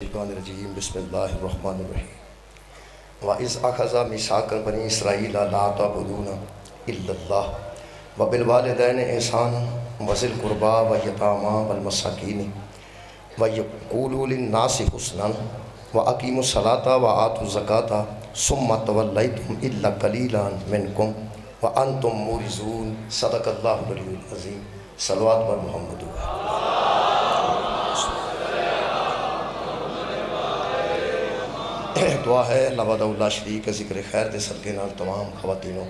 الشیطان الرجیم بسم اللہ الرحمن الرحیم وَإِذْ أَخَذَ مِيثَاقَ بَنِي إِسْرَائِيلَ لَا تَعْبُدُونَ إِلَّا اللَّهَ وَبِالْوَالِدَيْنِ إِحْسَانًا وَذِي الْقُرْبَى وَالْيَتَامَى وَالْمَسَاكِينِ وَقُولُوا لِلنَّاسِ حُسْنًا وَأَقِيمُوا الصَّلَاةَ وَآتُوا الزَّكَاةَ ثُمَّ تَوَلَّيْتُمْ إِلَّا قَلِيلًا مِنْكُمْ وَأَنْتُمْ مُعْرِضُونَ صدق اللہ العلی العظیم صلوات بر محمد دعا ہے اللہ وحدہ لا شریک کے ذکر خیر دے صدقے نال تمام خواتینوں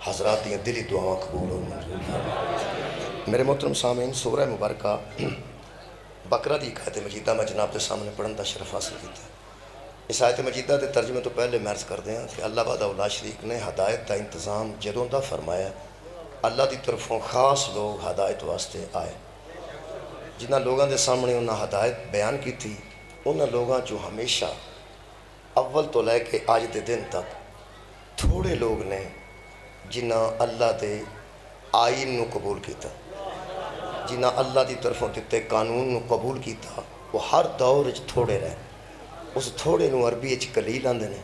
حضرات دیا دلی دعاواں قبول اور منظور فرمائے۔ میرے محترم سامعین، سورہ مبارکہ بقرہ دی آیت مجیدہ میں جناب کے سامنے پڑھن دا شرف حاصل کیتا ہے۔ اس آیت مجیدہ دے ترجمے تو پہلے میں عرض کر دیں کہ اللہ وحدہ لا شریک نے ہدایت دا انتظام جدوں دا فرمایا، اللہ دی طرفوں خاص لوگ ہدایت واسطے آئے۔ جنہاں لوگاں دے سامنے انہاں ہدایت بیان کی تھی، انہاں لوگاں جو ہمیشہ اول تو لے کے آج دے دن تک تھوڑے لوگ نے جنہاں اللہ دے آئین نو قبول کیتا، جنہاں اللہ دی طرفوں دیتے قانون نو قبول کیتا، وہ ہر دور وچ تھوڑے رہے۔ اس تھوڑے نو عربی وچ قلیل آندے نے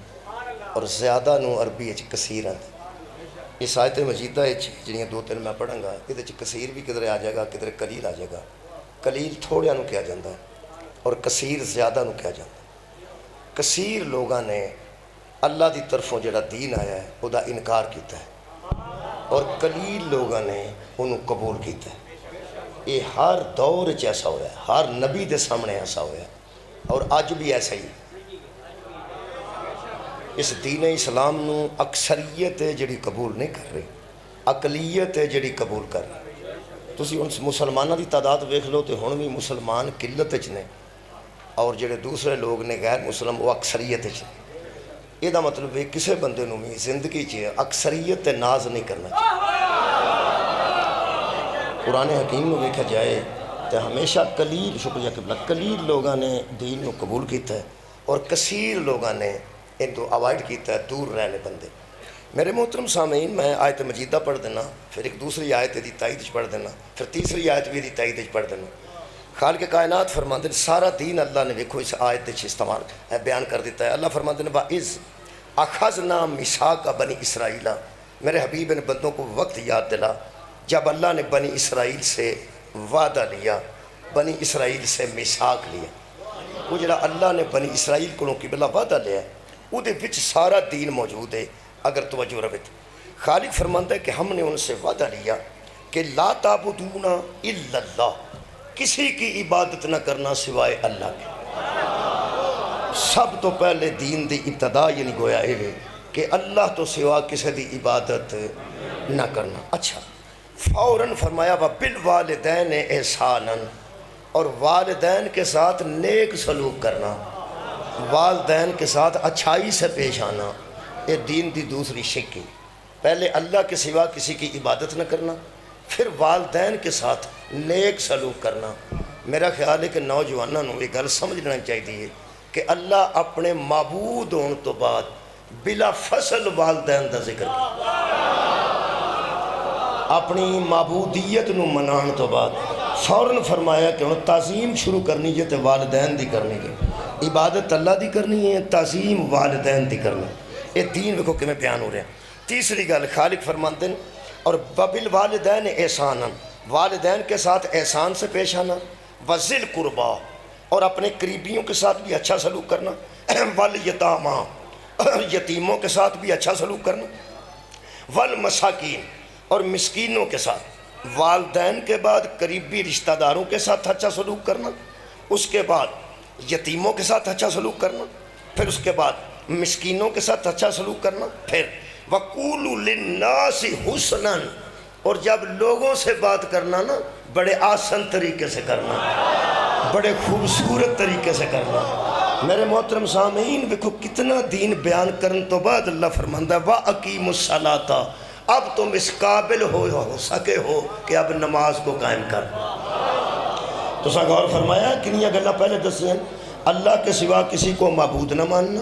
اور زیادہ نو عربی وچ کثیر آندے۔ اس آیت مجیدہ جنہیں دو تین میں پڑھاں گا، یہ کثیر بھی کدھر آ جائے گا، کدھر قلیل آ جائے گا۔ قلیل تھوڑے نو کیا جاندہ ہے اور کثیر زیادہ نو کیا جاندہ ہے۔ کثیر لوگاں نے اللہ دی طرفوں جڑا دین آیا ہے وہ دا انکار کیتا ہے اور قلیل لوگاں نے انہوں قبول کیتا ہے۔ یہ ہر دور ایسا ہوا ہے، ہر نبی دے سامنے ایسا ہوا ہے اور آج بھی ایسا ہی۔ اس دین اسلام نو اکثریت جڑی قبول نہیں کر رہی، اقلیت جڑی قبول کر رہی۔ تسی ان مسلمانہ دی تعداد ویکھ لو تو ہن بھی مسلمان قلت وچ نے اور جڑے دوسرے لوگ نے غیر مسلم وہ اکثریت وچ نے۔ یہ دا مطلب ہے کسے بندے نو بھی زندگی چ اکثریت تے ناز نہیں کرنا چاہیے۔ قرآن حکیم میں ویکھا جائے تو ہمیشہ قلیل، شکریہ قبلہ، قلیل لوگاں نے دین نو قبول کیتا ہے اور کثیر لوگاں نے ان تو اوائڈ کیتا ہے، دور رہنے بندے۔ میرے محترم سامعین، میں آیت مجیدہ پڑھ دینا، پھر ایک دوسری آیت دی تائید پڑھ دینا، پھر تیسری آیت بھی دی تائید پڑھ دینا۔ خالق کائنات فرماندے ہیں سارا دین اللہ نے دیکھو اس آیت دے استعمال بیان کر دیتا ہے۔ اللہ فرماندے ہیں وَإِذْ أَخَذْنَا مِيثَاقَ بَنِي إِسْرَائِيلَ، میرے حبیب نے بندوں کو وقت یاد دلا جب اللہ نے بنی اسرائیل سے وعدہ لیا، بنی اسرائیل سے میثاق لیا۔ وہ جڑا اللہ نے بنی اسرائیل کو قبلہ وعدہ لیا ہے وہ دے وچ سارا دین موجود ہے۔ اگر توجہ رہے تو خالق فرماندہ ہے کہ ہم نے ان سے وعدہ لیا کہ لا تعبدون الا اللہ، کسی کی عبادت نہ کرنا سوائے اللہ کے۔ سب تو پہلے دین دی ابتدا یعنی گویا ہے کہ اللہ تو سوا کسی دی عبادت نہ کرنا۔ اچھا، فوراً فرمایا وَبِالْوَالِدَيْنِ إِحْسَانًا، اور والدین کے ساتھ نیک سلوک کرنا، والدین کے ساتھ اچھائی سے پیش آنا۔ یہ دین دی دوسری شکل، پہلے اللہ کے سوا کسی کی عبادت نہ کرنا، پھر والدین کے ساتھ نیک سلوک کرنا۔ میرا خیال ہے کہ نوجوانوں نے یہ گل سمجھنا چاہیے کہ اللہ اپنے معبود ہونے تو بعد بلا فصل والدین دا ذکر کیا، اپنی معبودیت نو منان تو بعد فوراً فرمایا کہ انہوں تعظیم شروع کرنی ہے تو والدین دی کرنی ہے، عبادت اللہ دی کرنی ہے، تعظیم والدین دی کرنی ہے۔ یہ دین ویکھو کہ میں بیان ہو رہا ہے۔ تیسری گل خالق فرماندے ہیں اور وَبِالْوَالِدَيْنِ إِحْسَانًا، والدین کے ساتھ احسان سے پیش آنا، وَذِي الْقُرْبَى، اور اپنے قریبیوں کے ساتھ بھی اچھا سلوک کرنا، وَالْيَتَامَى، یتیموں کے ساتھ بھی اچھا سلوک کرنا، وَالْمَسَاكِينَ، اور مسکینوں کے ساتھ، والدین کے بعد قریبی رشتہ داروں کے ساتھ اچھا سلوک کرنا، اس کے بعد یتیموں کے ساتھ اچھا سلوک کرنا، پھر اس کے بعد مسکینوں کے ساتھ اچھا سلوک کرنا، پھر وَقُولُوا لِلنَّاسِ حُسْنًا، اور جب لوگوں سے بات کرنا نا بڑے آسن طریقے سے کرنا، بڑے خوبصورت طریقے سے کرنا۔ میرے محترم سامعین دیکھو کتنا دین بیان کرن تو بعد اللہ فرماندہ ہے وَأَقِيمُوا الصَّلَاةَ، اب تم اس قابل ہو سکے ہو کہ اب نماز کو قائم کر۔ تو سا غور فرمایا کنیا گلہ پہلے دسی ہیں، اللہ کے سوا کسی کو معبود نہ ماننا،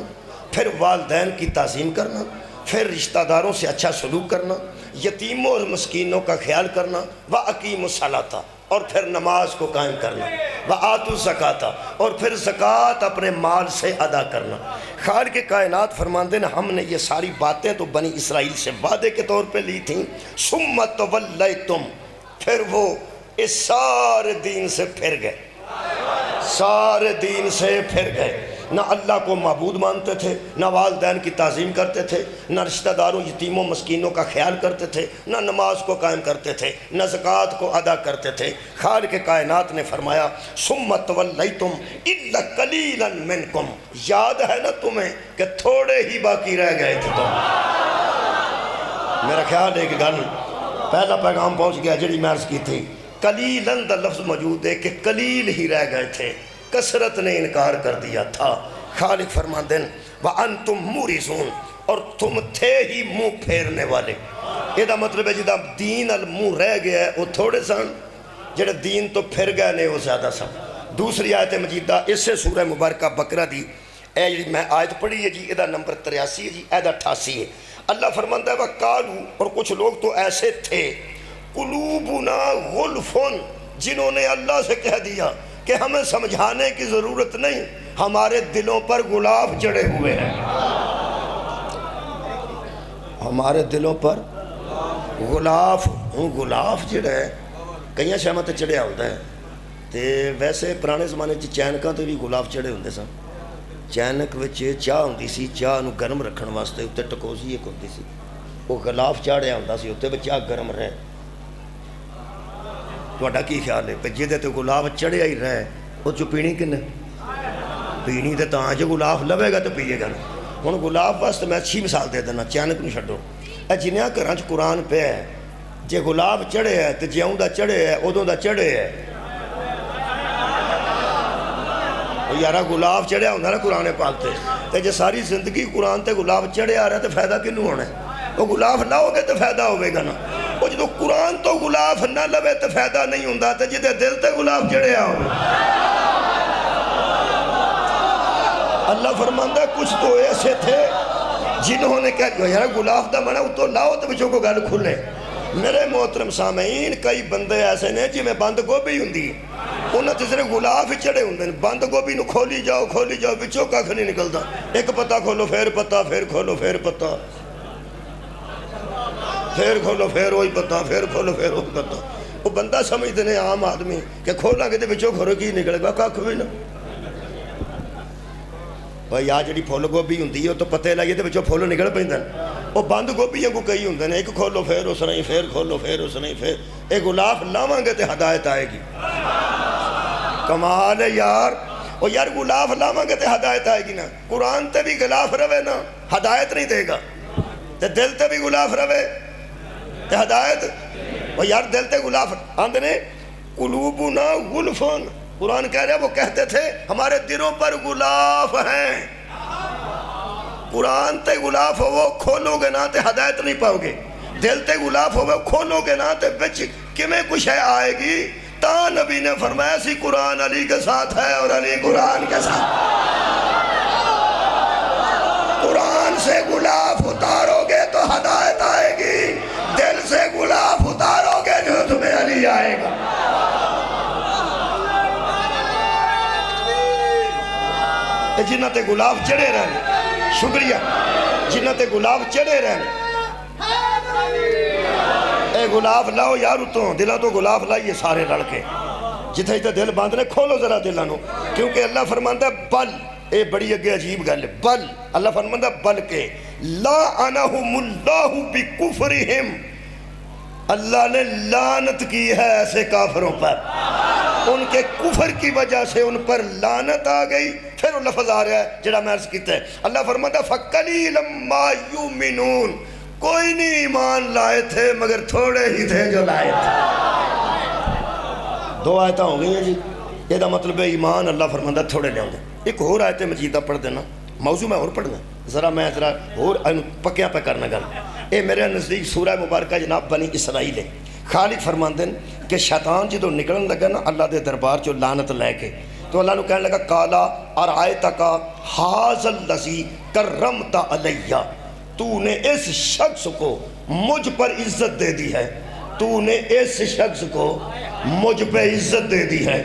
پھر والدین کی تعظیم کرنا، پھر رشتہ داروں سے اچھا سلوک کرنا، یتیموں اور مسکینوں کا خیال کرنا، وَأَقِيمُوا الصَّلَاةَ، اور پھر نماز کو قائم کرنا، وآتوا الزکاۃ، اور پھر زکوٰۃ اپنے مال سے ادا کرنا۔ خالق کائنات فرماندے ہیں ہم نے یہ ساری باتیں تو بنی اسرائیل سے وعدے کے طور پہ لی تھیں، ثم تولیتم، پھر وہ اس سارے دین سے پھر گئے، سارے دین سے پھر گئے۔ نہ اللہ کو معبود مانتے تھے، نہ والدین کی تعظیم کرتے تھے، نہ رشتہ داروں یتیموں مسکینوں کا خیال کرتے تھے، نہ نماز کو قائم کرتے تھے، نہ زکوٰۃ کو ادا کرتے تھے۔ خالق کائنات نے فرمایا ثم تولیتم الا قلیلا منکم، یاد ہے نا تمہیں کہ تھوڑے ہی باقی رہ گئے تھے تم۔ میرا خیال ہے کہ گل پہلا پیغام پہنچ گیا جڑی میں عرض کی تھی، قلیلاً دا لفظ موجود ہے کہ قلیل ہی رہ گئے تھے، کثرت نے انکار کر دیا تھا۔ خالق فرماندے ہیں وَأَنْتُمْ مُورِثُونَ، اور تم تھے ہی منہ پھیرنے والے۔ یہ دا مطلب ہے جدا دین المنہ رہ گیا ہے وہ تھوڑے سن، جڑے دین تو پھر گئے نے وہ زیادہ سن۔ دوسری آیت مجیدہ اس سے سورہ مبارکہ بقرہ دی، اے جی میں آیت پڑھی ہے جی، یہ دا نمبر 83 ہے جی، یہ دا 88 ہے۔ اللہ فرماندہ ہے وَقَالُوا، اور کچھ لوگ تو ایسے تھے، قُلُوبُنَا غُلْفٌ، جنہوں نے اللہ سے کہہ دیا کہ ہمیں سمجھانے کی ضرورت نہیں، ہمارے دلوں پر غلاف چڑھے ہوئے ہیں، ہمارے دلوں پر غلاف غلاف جڑا ہے کئی شہمہ تے چڑھیا ہوتا ہے۔ تے ویسے پرانے زمانے چینکاں تو بھی غلاف چڑھے ہوندے سن، چینک وچ چاہ ہوندی سی، چاہ نو گرم رکھن واسطے اتنے ٹکوسی ایک ہوندی سی، وہ غلاف چاڑھیا ہوندا سی اتنے بھی چاہ گرم رہے۔ تہاڈا کی خیال ہے پہ جہدے تے غلاف چڑھیا ہی رہے وہ چو پینی کنے؟ پینی تے تاں جو غلاف لوے گا تو پیے گا نا۔ ہن غلاف واسطے میں اچھی مثال دے دینا، چینک نہیں چھڈو، اے جنیاں گھراں چ قرآن پہ ہے، جے غلاف چڑھے ہے تے جیوں دا چڑھے ہے ادوں دا چڑھے ہے۔ یارا غلاف چڑھیا ہوندا نا قرآن پاک تے جے ساری زندگی قرآن تے غلاف چڑھے آ رہا ہے تے فائدہ کنوں ہونا ہے؟ وہ غلاف لاؤ گے تو فائدہ ہوئے گا نا۔ وہ جدو قرآن تو غلاف نہ لوے تو فائدہ نہیں ہوندہ تے جدے دل تے غلاف چڑھے آؤ۔ اللہ فرماندہ کچھ تو ایسے تھے جنہوں نے کہا یار غلاف دا منع تو لاؤ تو بچوں کو گل کھلے۔ میرے محترم سامعین کئی بندے ایسے نے جی میں بند گوبھی ہوندی انہاں تے صرف غلاف ہی چڑھے ہوندے ہیں، بند گوبھی نو کھولی جاؤ بچوں کھ نہیں نکلدا، ایک پتہ کھولو پھر پتہ، پھر کھولو پھر پتہ، پھر کھولو پھر وہی پتہ، پھر کھولو پھر وہی پتہ۔ وہ بندہ سمجھتے ہیں عام آدمی کہ کھولا گے تو بچوں کھولو کی نکلے گا کھ بھی نہ۔ بھائی آ جڑی پھول گوبھی ہوندی ہے تو پتے لائیے تو بچوں پھول نکل پیندے ہیں۔ وہ بند گوبھیاں کو کئی ہوندے ہیں، ایک کھولو پھر اس نہیں، پھر کھولو پھر اس نہیں، پھر ایک غلاف لاواں گے تو ہدایت آئے گی۔ کمال ہے یار، وہ یار غلاف لاواں گے تو ہدایت آئے گی نا۔ قرآن تے بھی غلاف روے نا ہدایت نہیں دے گا، تے دل تے بھی غلاف روے تے ہدایت۔ وہ یار دل تے غلاف آندے نے قلوبنا غلفن، قرآن کہہ رہے ہیں وہ کہتے تھے ہمارے دلوں پر غلاف ہیں۔ قرآن تے غلاف ہو وہ کھولو گے نا تے ہدایت نہیں پاؤ گے، دل تے غلاف ہو وہ کھولو گے نا تے بچ کمیں کچھ ہے آئے گی۔ تا نبی نے فرمایا سی قرآن علی کے ساتھ ہے اور علی قرآن کے ساتھ۔ قرآن سے غلاف اتارو گے تو ہدایت آئے گی، دل سے غلاف اتارو گے جو تمہیں علی آئے گا۔ جنہ تے غلاف چڑھے رہنے، شکریہ، جنہ تے غلاف چڑھے رہنے، اے غلاف لاؤ یار اتوں دلہ تو غلاف لائیے سارے لڑکے، جتھے جتھے دل باندھنے کھولو ذرا دلانو، کیونکہ اللہ فرماندہ بل، اے بڑی اگے عجیب گل ہے، بل اللہ فرماندہ بلکہ لعنہم اللہ بکفرہم، اللہ نے لعنت کی ہے ایسے کافروں پر، ان کے کفر کی وجہ سے ان پر لعنت آ گئی۔ پھر وہ لفظ آ رہا ہے جڑا میں عرض کیتا ہے، اللہ فرماتا فَقَلِيلًا مَا يُؤْمِنُونَ، کوئی نہیں ایمان لائے تھے مگر تھوڑے ہی تھے جو لائے تھے۔ دو آیتیں ہو گئی ہیں جی، یہ دا مطلب ہے ایمان اللہ فرماتا تھوڑے لے آؤں گے۔ ایک اور آیت مجیدہ پڑھ دینا، موضوع میں اور پڑھنا ذرا میں ذرا اور پکیاں پہ کرنا گل۔ اے میرے نزدیک سورہ مبارکہ جناب بنی اسرائیل ہے۔ خالق فرماندے ہیں کہ شیطان جدو نکلن لگا نا اللہ دے دربار چو لعنت لے کے تو اللہ نے کہنے لگا کالا ارائیتک ھذا الذی کرمت علیہ، تو نے اس شخص کو مجھ پر عزت دے دی ہے، تو نے اس شخص کو مجھ پہ عزت دے دی ہے.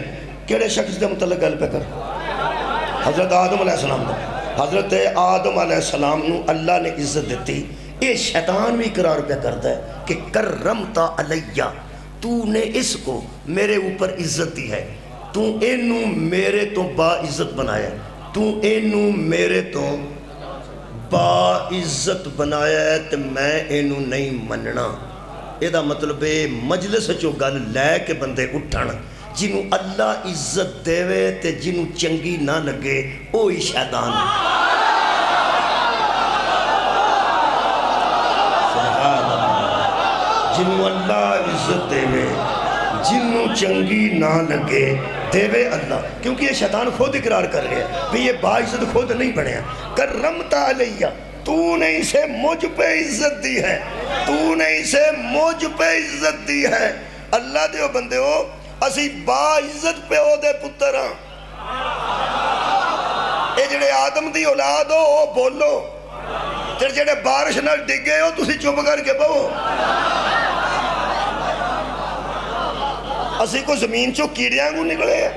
کیڑے شخص دے متعلق گل پہ کر؟ حضرت آدم علیہ السلام دا. حضرت آدم علیہ السلام نو اللہ نے عزت دیتی. یہ شیطان بھی اقرار پہ کرتا ہے کہ کرمتا علیہ، تو نے اس کو میرے اوپر عزت دی ہے، تو اینو میرے تو با عزت بنایا ہے، تو اینو میرے تو با عزت بنایا ہے، تو میں اینو نہیں مننا. یہ دا مطلب ہے مجلس چو گل لے کے بندے اٹھن، جنہوں اللہ عزت دے وے تے جنہوں چنگی نہ لگے اوہی شیطان ہے. جنہوں اللہ عزت دے وے، جنہوں چنگی نہ لگے دے وے اللہ. کیونکہ یہ شیطان خود اقرار کر رہے ہیں کہ یہ با عزت خود نہیں بنیا. کرمتا علیہ، تو نے اسے مجھ پہ عزت دی ہے، تو نے اسے مجھ پہ عزت دی ہے. اللہ دیو بندے ہو، اسی با عزت پہ ہو دے پتر ہاں. اے جڑے آدم دی اولاد ہو او بولو، تے جڑے بارش نال ڈگے ہو تسی چپ کر کے بہو. اسی کو زمین چو کیڑیاں کو نکلے ہیں،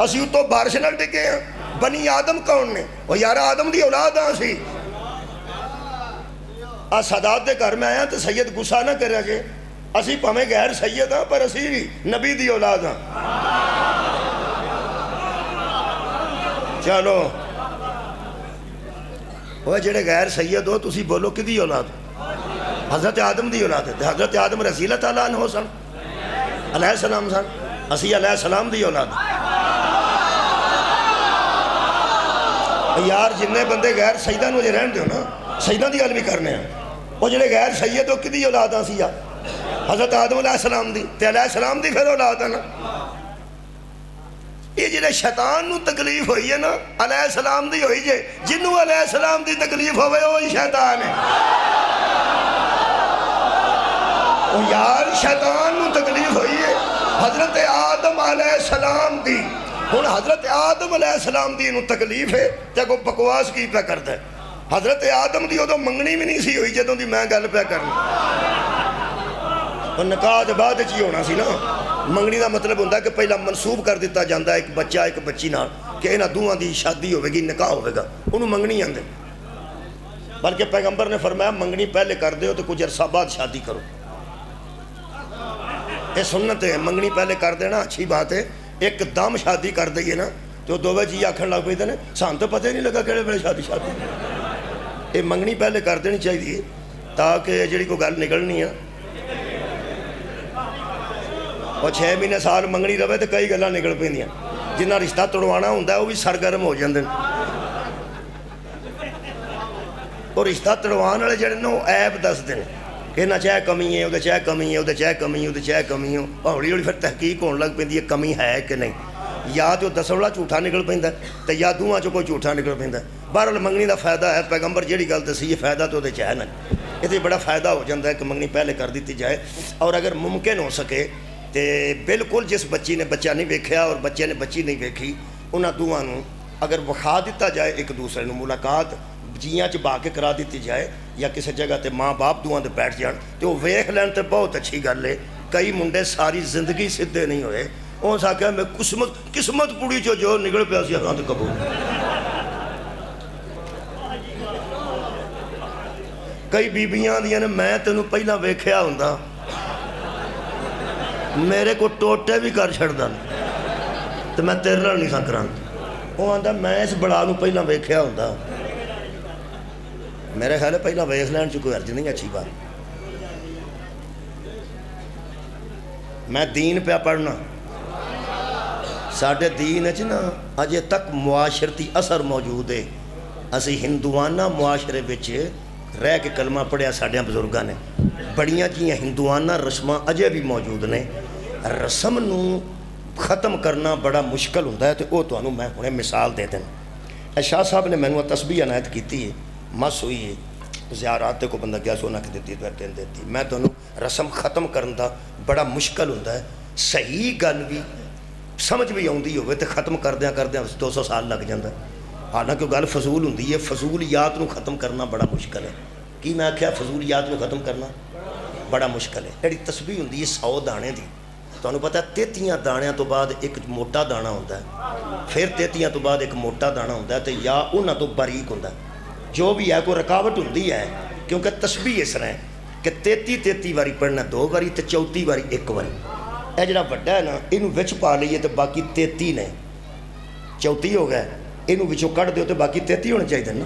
اسی تو بارش نال ڈگے ہیں. بنی آدم کون نے؟ وہ یار آدم دی اولاد ہاں. اسی سادات دے گھر میں آیا تو سید گسا نہ کرے جے، اسی پہمیں غیر سید ہاں پر اسی بھی نبی دی اولاد ہاں. چلو وہ جڑے غیر سید ہو تسی بولو کہ دی اولاد؟ حضرت آدم دی اولاد ہے. حضرت آدم رضی اللہ تعالیٰ عنہ سن، علیہ السلام سن، اسی علیہ السلام دی اولاد. یار جنہیں بندے غیر سیدہ نو جے رہن دیو نا، سیدہ دی گل بھی کرنے ہیں. وہ جڑے غیر سید ہو کدی اولاد ہاں سی یا حضرت آدم علیہ السلام دی تے علیہ السلام دی پھر اولاد ہے نا. یہ جڑے شیطان نو تکلیف ہوئی ہے نا علیہ السلام دی ہوئی جے، جنہوں علیہ السلام دی تکلیف ہوئے وہی شیطان ہے. یار شیطان نو تکلیف ہوئی ہے حضرت آدم علیہ السلام دی. ہن حضرت آدم علیہ السلام دی انہوں تکلیف ہے تے کو بکواس کی پہ کرتا ہے. حضرت آدم دی ادو منگنی بھی نہیں سی ہوئی جدوں دی میں گل پہ کرنا. اور نکاح دے بعد چی ہونا سی نا. منگنی دا مطلب ہوتا ہے کہ پہلا منسوب کر دیتا جاندہ ایک بچہ ایک بچی نال کہ انہاں دوہاں دی شادی ہوئے گی، نکاح ہوئے گا، انہوں منگنی آندے. بلکہ پیغمبر نے فرمایا منگنی پہلے کر دے ہو تو کچھ عرصہ بعد شادی کرو. یہ سنت ہے، منگنی پہلے کر دینا اچھی بات ہے. ایک دم شادی کر دئیے نا تو دووے جی آکھن لگ پہ دینے سان تو پتہ نہیں لگا کہڑے بڑے شادی. یہ منگنی پہلے کر دینی چاہیے تاکہ جڑی کو گل نکلنی ہے. اور 6 مہینے سال منگنی رہے تو کئی گلاں نکل پیندیاں. جنہ رشتہ توڑوانا ہوندہ ہے وہ بھی سرگرم ہو جاندے. اور رشتہ توڑوان والے جڑے نا وہ عیب دس دیں کہ نہ چاہے کمی ہے، وہ چاہے کمی ہے، وہ چاہے کمی ہے، وہ چاہے کمی ہے. ہولی ہولی پھر تحقیق ہونے لگ پیندی ہے کمی ہے کہ نہیں. یا تو دسن والا جھوٹا نکل پیندا ہے تے یا دوواں چوں کوئی جھوٹا نکل پیندا ہے. بہرحال منگنی دا فائدہ ہے، پیغمبر جیڑی گل دسی یہ فائدہ تو دے چاہے نا. یہ بڑا فائدہ ہو جاتا ہے کہ منگنی پہلے کر دیتی جائے. اور اگر ممکن ہو سکے تے بالکل جس بچی نے بچہ نہیں ویکھیا اور بچے نے بچی نہیں ویکھی انہاں دوواں نوں اگر وکھا دیتا جائے ایک دوسرے نوں، ملاقات جیاں چ با کے کرا دیتی جائے یا کسی جگہ تے ماں باپ دوواں دے بیٹھ جان تے وہ ویکھ لین تے بہت اچھی گل ہے. کئی منڈے ساری زندگی سدھے نہیں ہوئے، اس آخیا میں قسمت پوڑی چو جو نکل پیا سی اگاں تے قبول. کئی بیبیاں دیاں نے میں تینوں پہلا ویکھیا ہوندا میرے کو ٹوٹے بھی کر چھڑدا تو میں تیرے نال نہیں سا کراں. وہ آندا میں اس بڑا نوں پہلا ویکھیا ہوندا. میرے خیال ہے پہلا ویکھ لین چ کوئی حرج نہیں. اچھی بات. میں دین پہ پڑھنا، ساڈے دین چ نا اجے تک معاشرتی اثر موجود ہے. اسی ہندوانہ معاشرے وچ رہ کے کلمہ پڑھیا ساڈیاں بزرگاں نے. بڑیاں جیاں ہندوانہ رسماں اجے بھی موجود نے. رسم نوں ختم کرنا بڑا مشکل ہوتا ہے. تو وہ تمہیں میں ہنے مثال دے دینا. شاہ صاحب نے مینوں تسبیح عنایت کیتی ہے، مس ہوئی ہے، زیارات کو بندہ گیا سونا کے دیتی تو تین دیتی. میں تمہیں رسم ختم کرن دا بڑا مشکل ہوتا ہے. صحیح گل بھی سمجھ بھی آتی ہوئے تو ختم کردیاں 200 سال لگ جاتا ہے. حالانکہ گل فضول ہوندی ہے. فضولیات نو ختم کرنا بڑا مشکل ہے. کی میں آخیا فضولیات نو ختم کرنا بڑا مشکل ہے. جڑی تسبیح ہوندی ہے 100 دانے دی ਤੁਹਾਨੂੰ ਪਤਾ 33 ਦਾਣਿਆਂ ਤੋਂ ਬਾਅਦ ਇੱਕ ਮੋਟਾ ਦਾਣਾ ਹੁੰਦਾ ਹੈ, ਫਿਰ 33 ਤੋਂ ਬਾਅਦ ਇੱਕ ਮੋਟਾ ਦਾਣਾ ਹੁੰਦਾ ਤੇ ਜਾਂ ਉਹਨਾਂ ਤੋਂ ਬਾਰੀਕ ਹੁੰਦਾ। ਜੋ ਵੀ ਹੈ ਕੋਈ ਰੁਕਾਵਟ ਹੁੰਦੀ ਹੈ, ਕਿਉਂਕਿ ਤਸਬੀਹ ਇਸ ਤਰ੍ਹਾਂ ਹੈ ਕਿ 33 ਵਾਰੀ ਪੜ੍ਹਨਾ 2 ਵਾਰੀ ਤੇ 34 ਵਾਰੀ 1 ਵਾਰੀ। ਇਹ ਜਿਹੜਾ ਵੱਡਾ ਹੈ ਨਾ, ਇਹਨੂੰ ਵਿੱਚ ਪਾ ਲਈਏ ਤੇ ਬਾਕੀ 33 ਨੇ, 34 ਹੋ ਗਿਆ, ਇਹਨੂੰ ਵਿੱਚੋਂ ਕੱਢ ਦਿਓ ਤੇ ਬਾਕੀ 33 ਹੋਣੇ ਚਾਹੀਦੇ ਨਾ।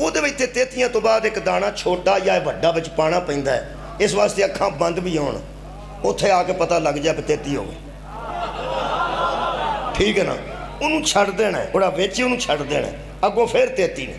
ਉਹਦੇ ਵਿੱਚ 33 ਤੋਂ ਬਾਅਦ ਇੱਕ ਦਾਣਾ ਛੋਟਾ ਜਾਂ ਵੱਡਾ ਵਿੱਚ ਪਾਣਾ ਪੈਂਦਾ ਹੈ। ਇਸ ਵਾਸਤੇ ਅੱਖਾਂ ਬੰਦ ਵੀ ਹੋਣ, ਉੱਥੇ ਆ ਕੇ ਪਤਾ ਲੱਗ ਜਾ ਵੀ 33 ਹੋ ਗਏ। ਠੀਕ ਹੈ ਨਾ? ਉਹਨੂੰ ਛੱਡ ਦੇਣਾ, ਉਹਦਾ ਵਿੱਚ ਉਹਨੂੰ ਛੱਡ ਦੇਣਾ, ਅੱਗੋਂ ਫਿਰ 33 ਨੇ।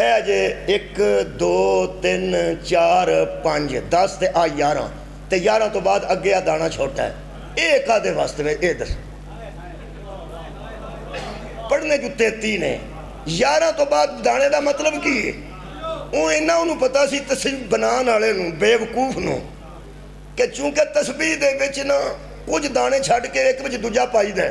ਇਹ ਜੇ 1 2 3 4 5 10 ਤੇ ਆ 11 ਤੇ 11 ਤੋਂ ਬਾਅਦ ਅੱਗੇ ਆ ਦਾਣਾ ਛੋਟਾ ਹੈ। ਇਹ ਕਾਦੇ ਵਾਸਤੇ ਵੇ? ਇਹ ਦੱਸ। ਪੜ੍ਹਨੇ ਜੋ 33 ਨੇ, 11 ਤੋਂ ਬਾਅਦ ਦਾਣੇ ਦਾ ਮਤਲਬ ਕੀ ਹੈ? ਉਹ ਇਹਨਾਂ ਉਹਨੂੰ ਪਤਾ ਸੀ ਤਸਬੀਹ ਬਣਾਉਣ ਵਾਲੇ ਨੂੰ, ਬੇਵਕੂਫ ਨੂੰ, ਕਿ ਚੂੰਕਿ ਤਸਬੀਹ ਦੇ ਵਿੱਚ ਨਾ ਕੁਝ ਦਾਣੇ ਛੱਡ ਕੇ ਇੱਕ ਵਿੱਚ ਦੂਜਾ ਪਾਈਦਾ।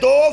2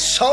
100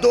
2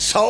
100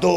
2,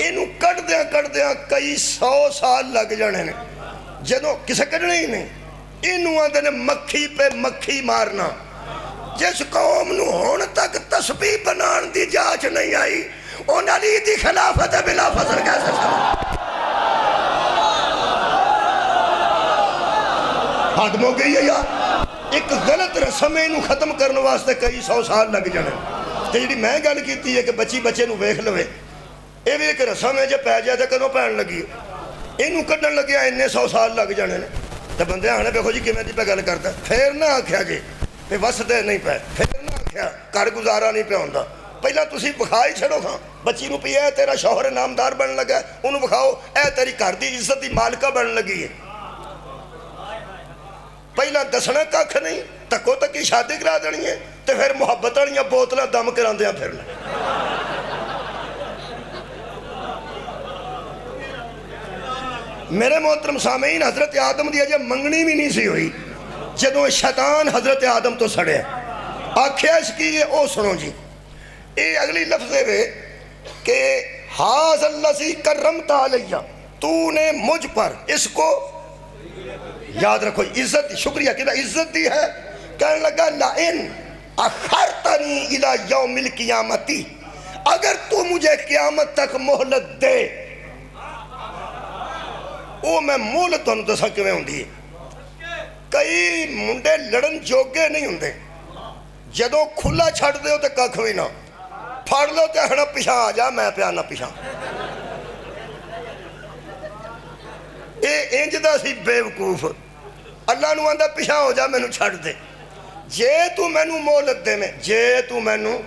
ਇਹਨੂੰ ਕੱਢਦਿਆਂ ਕਈ 100 ਸਾਲ ਲੱਗ ਜਾਣੇ ਨੇ। ਜਦੋਂ ਕਿਸੇ ਕੱਢਣਾ ਹੀ ਨਹੀਂ, ਇਹਨੂੰ ਆਂਦੇ ਨੇ ਮੱਖੀ ਪੇ ਮੱਖੀ ਮਾਰਨਾ। ਜਿਸ ਕੌਮ ਨੂੰ ਹੁਣ ਤੱਕ ਤਸਬੀਹ ਬਣਾਉਣ ਦੀ ਜਾਂਚ ਨਹੀਂ ਆਈ, ਉਹਨਾਂ ਅਲੀ ਦੀ ਖਿਲਾਫਤ ਹੈ ਬਿਲਾ ਫਜ਼ਲ ਕੈਸੇ ਖਤਮ ਹੋ ਗਈ ہے یار۔ ایک غلط رسم ਇਹਨੂੰ ਖਤਮ ਕਰਨ ਵਾਸਤੇ ਕਈ 100 ਸਾਲ ਲੱਗ ਜਾਣੇ। ਤੇ ਜਿਹੜੀ ਮੈਂ ਗੱਲ ਕੀਤੀ ਹੈ ਕਿ ਬੱਚੇ ਨੂੰ ਵੇਖ ਲਵੇ, ਇਹ ਵੀ ਇੱਕ ਰਸਮ ਹੈ, ਜੇ ਪੈ ਜਾਏ ਤਾਂ ਕਦੋਂ ਪੈਣ ਲੱਗੀ। ਇਹਨੂੰ ਕੱਢਣ ਲੱਗਿਆ ਇੰਨੇ 100 ਸਾਲ ਲੱਗ ਜਾਣੇ ਨੇ। ਤੇ ਬੰਦੇ ਆਣੇ ਵੇਖੋ ਜੀ ਕਿਵੇਂ ਦੀ ਪੈ ਗੱਲ ਕਰਦਾ। ਫੇਰ ਨਾ ਆਖਿਆ ਜੀ ਵੀ ਵਸਦੇ ਨਹੀਂ ਪਏ, ਫੇਰ ਨਾ ਆਖਿਆ ਘਰ ਗੁਜ਼ਾਰਾ ਨਹੀਂ ਪਿਆ ਹੁੰਦਾ। ਪਹਿਲਾਂ ਤੁਸੀਂ ਵਿਖਾ ਹੀ ਛੱਡੋ ਖਾਂ ਬੱਚੀ ਨੂੰ ਵੀ ਇਹ ਤੇਰਾ ਸ਼ੌਹਰ ਨਾਮਦਾਰ ਬਣਨ ਲੱਗਾ, ਉਹਨੂੰ ਵਿਖਾਓ ਇਹ ਤੇਰੀ ਘਰ ਦੀ ਇੱਜ਼ਤ ਦੀ ਮਾਲਕਾ ਬਣਨ ਲੱਗੀ ਹੈ। ਪਹਿਲਾਂ ਦੱਸਣਾ ਕੱਖ ਨਹੀਂ, ਧੱਕੋ ਧੱਕੀ ਸ਼ਾਦੀ ਕਰਾ ਦੇਣੀ ਹੈ ਤੇ ਫਿਰ ਮੁਹੱਬਤ ਵਾਲੀਆਂ ਬੋਤਲਾਂ ਦਮ ਕਰਾਉਂਦਿਆਂ ਫਿਰਨਾ। میرے محترم سامعین، حضرت آدم دی اجے منگنی بھی نہیں سی ہوئی جدوں شیطان حضرت آدم تو سڑے آکھیا اس کی یہ او سنو جی، یہ اگلی لفظ ہے کہ حاذ الذی کرمت علیہ، تو نے مجھ پر اس کو یاد رکھو عزت، شکریہ کہ عزت دی ہے۔ کہنے لگا لئن اخرتنی الی یوم القیامتی، اگر تو مجھے قیامت تک مہلت دے، وہ میں مہلت تو دسا کیویں ہوندی ہے۔ کئی منڈے لڑن جوگے نہیں ہوندے، جدوں کھلا چھڑ دیو تے ککھ وی نہ پھڑ لو تے ہنا پیچھے آ جا، میں پیا نہ پیچھے۔ اے انج دا سی بیوقوف، اللہ نو آندا پیچھے ہو جا مینوں چھڑ دے، جے تو مینوں مہلت دے میں، جے تو مینوں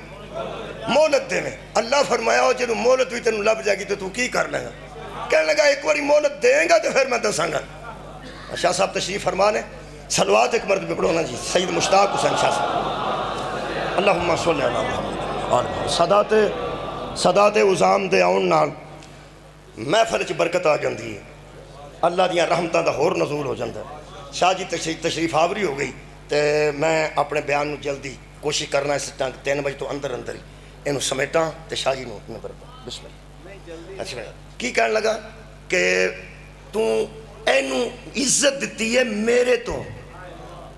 مہلت دے میں۔ اللہ فرمایا ہو جنوں مہلت بھی تینوں لب جائے گی تو کی کر لے گا؟ کہنے لگا ایک باری مہلت دیں گا تو پھر میں دساں گا۔ شاہ صاحب تشریف فرمانے، صلوات ایک مرد بکڑونا جی، سید مشتاق حسین شاہ صاحب، اللہم صلی اللہ علیہ وسلم۔ صدات عظام دے آن نال محفل چ برکت آ جاندی ہے، اللہ دیاں رحمتاں دا ہور نزول ہو جاندہ ہے۔ شاہ جی تشریف آوری ہو گئی تے میں اپنے بیان نو جلدی کوشش کرنا اس 3 بجے تو اندر ہی انہوں سمیٹاں تے شاہ جی نو برکت۔ بسم اللہ۔ اچھا کی کہنے لگا کہ تو اینوں عزت دیتی ہے میرے تو،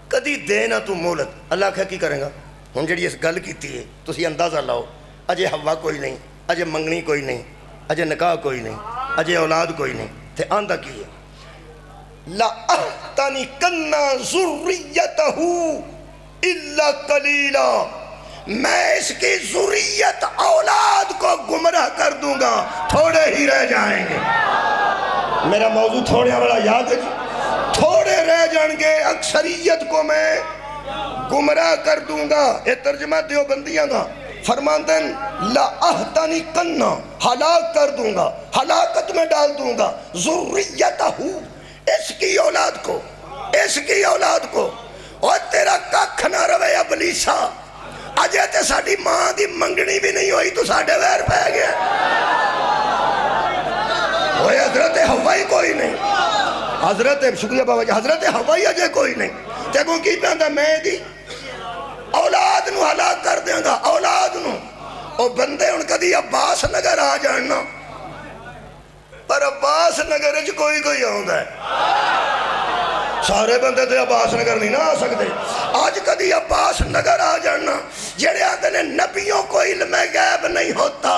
کدی دینا تو مہلت۔ اللہ کہا کی کریں گا؟ ہن جڑی اس گل کیتی ہے تسی اندازہ لاؤ، اجے ہوا کوئی نہیں، اجے منگنی کوئی نہیں، اجے نکاح کوئی نہیں، اجے اولاد کوئی نہیں، تے آندہ کی ہے لَأَحْتَنِكَنَّ ذُرِّيَّتَهُ إِلَّا قَلِيلًا، میں اس کی ذریت اولاد کو گمراہ کر دوں گا، تھوڑے ہی رہ جائیں گے۔ میرا موضوع تھوڑے والا یاد ہے جی، تھوڑے رہ جائیں گے، اکثریت کو میں گمراہ کر دوں گا۔ یہ ترجمہ دیوبندیاں گا، فرماندن لَأَحْتَنِكَنَّ، ہلاک کر دوں گا، ہلاکت میں ڈال دوں گا، ذریتہو، اس کی اولاد کو، اس کی اولاد کو۔ اور تیرا ککھ نہ روے ابلیسا، اجے تے ساڑی ماں دی منگنی بھی نہیں ہوئی تو ساڑے ویر پہ گیا۔ وہ حضرت حوائی کوئی نہیں، حضرت شکریہ بابا جی، حضرت حوائی اجے کوئی نہیں۔ تے کو کی پہندا میں دی اولاد نو ہلاک کر دیں گا، اولاد نو۔ او بندے ان کدی عباس نگر آ جاننا، پر عباس نگر جو کوئی آؤندا ہے، سارے بندے تے عباس نگر نہیں نہ آ سکتے۔ آج کدی عباس نگر آ جاننا، جڑے آتے نے نبیوں کو علم غیب نہیں ہوتا۔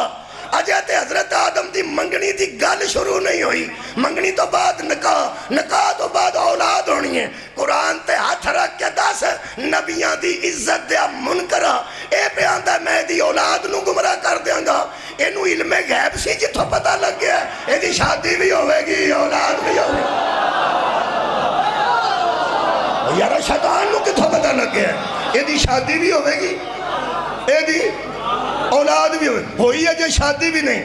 اجے تے حضرت آدم دی منگنی دی گل شروع نہیں ہوئی، منگنی تو بعد نکاح، نکاح تو بعد اولاد ہونی ہے۔ قرآن تے ہاتھ رکھ کے دس نبیاں دی عزت دیا منکرہ، اے پہ آندہ میں دی اولاد نو گمراہ کر دیاں گا۔ اینو علم غیب سی جتھو پتہ لگ گیا، اے دی شادی بھی ہوئے گی، اولاد بھی ہوئے گی۔ یارا شیطان نو کتھو پتہ لگ گیا، اے دی شادی بھی ہوئے گی، اے دی اولاد بھی ہوئی ہے، جو شادی بھی نہیں۔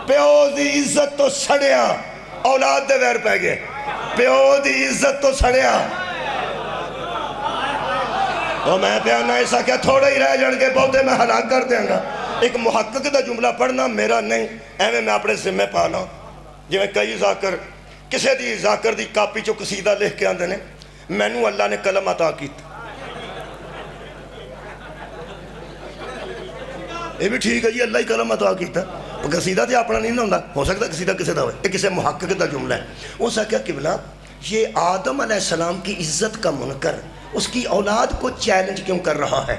پیو دی عزت تو سڑیا، اولاد دے ویر پہ گئے۔ پیو دی عزت تو سڑیا، اور میں پیانا ایسا کیا تھوڑے ہی رہ جان کے بہتے میں ہلاک کر دیں گا۔ ایک محقق دا جملہ پڑھنا میرا نہیں، ایویں میں اپنے ذمہ پانا۔ جو میں کئی ذاکر کسے دی ذاکر دی کاپی چو قصیدہ لکھ کے آندے نے، مینوں اللہ نے قلم عطا کیتا۔ یہ بھی ٹھیک ہے جی، اللہ ہی قلم عطا کیتا، قصیدہ تو اپنا نہیں ہوتا، ہو سکتا قصیدہ کسی کا ہوئے، یہ کسی محقق کا جملہ ہے۔ اس نے کہا قبلہ یہ آدم علیہ السلام کی عزت کا منکر اس کی اولاد کو چیلنج کیوں کر رہا ہے؟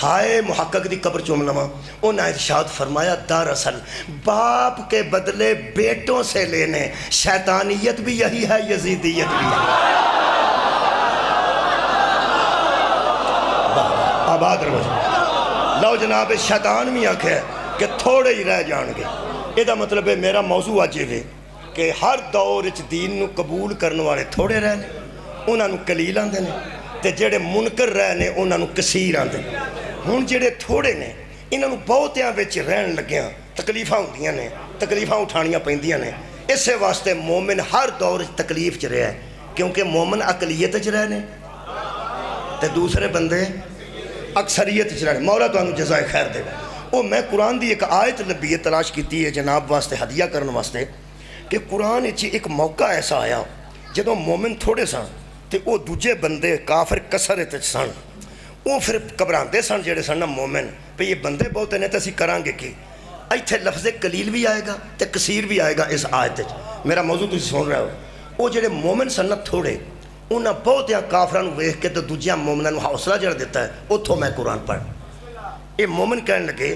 ہائے محقق دی قبر چوم لواں، انہاں ارشاد فرمایا دراصل باپ کے بدلے بیٹوں سے لینے شیطانیت بھی یہی ہے، یزیدیت بھی ہے۔ آباد رہو لو جناب، شیطان بھی آکھے کہ تھوڑے ہی رہ جان گے۔ یہ دا مطلب ہے میرا موضوع آج یہ کہ ہر دور اچ دین نو قبول کرنے والے تھوڑے رہنے، انہاں نو قلیل آندے نے، تے جڑے منکر رہنے انہاں نو کثیر آندے۔ ہن جڑے تھوڑے نے انہاں نو بہتیاں وچ رہن لگیاں تکلیفاں ہوندیاں نے، تکلیفاں اٹھانیاں پیندیاں نے۔ اسے واسطے مومن ہر دور اچ تکلیف چ رہا ہے، کیونکہ مومن اقلیت چ رہنے تے دوسرے بندے اکثریت چ رہنے۔ مولا تانوں جزائے خیر دے۔ وہ میں قرآن دی ایک آیت لبی تلاش کیتی ہے جناب واسطے ہدیہ کرنے واسطے، کہ قرآن اچ ایک موقع ایسا آیا جدوں مومن تھوڑے سن تے وہ دوجے بندے کافر کثرت سن، وہ پھر گھبراندے سن جڑے سن نا مومن پہ یہ بندے بہتے نے تے اسی کرانگے کی۔ ایتھے لفظ قلیل بھی آئے گا تے کثیر بھی آئے گا اس آیت وچ۔ میرا موضوع تسی سن رہے ہو، وہ جڑے مومن سن نا تھوڑے، انہاں بہتیاں کافراں ویکھ کے تے دوجیاں مومناں نوں حوصلہ جڑا دیتا ہے، اتھوں میں قرآن پڑھ۔ یہ مومن کہنے لگے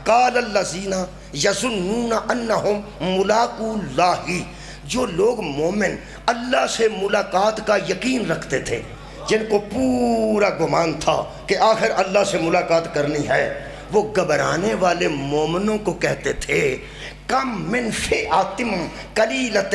قال الذین یظنون انہم ملاقو اللہ، جو لوگ مومن اللہ سے ملاقات کا یقین رکھتے تھے، جن کو پورا گمان تھا کہ آخر اللہ سے ملاقات کرنی ہے، وہ گھبرانے والے مومنوں کو کہتے تھے کم من فئۃ قلیلۃ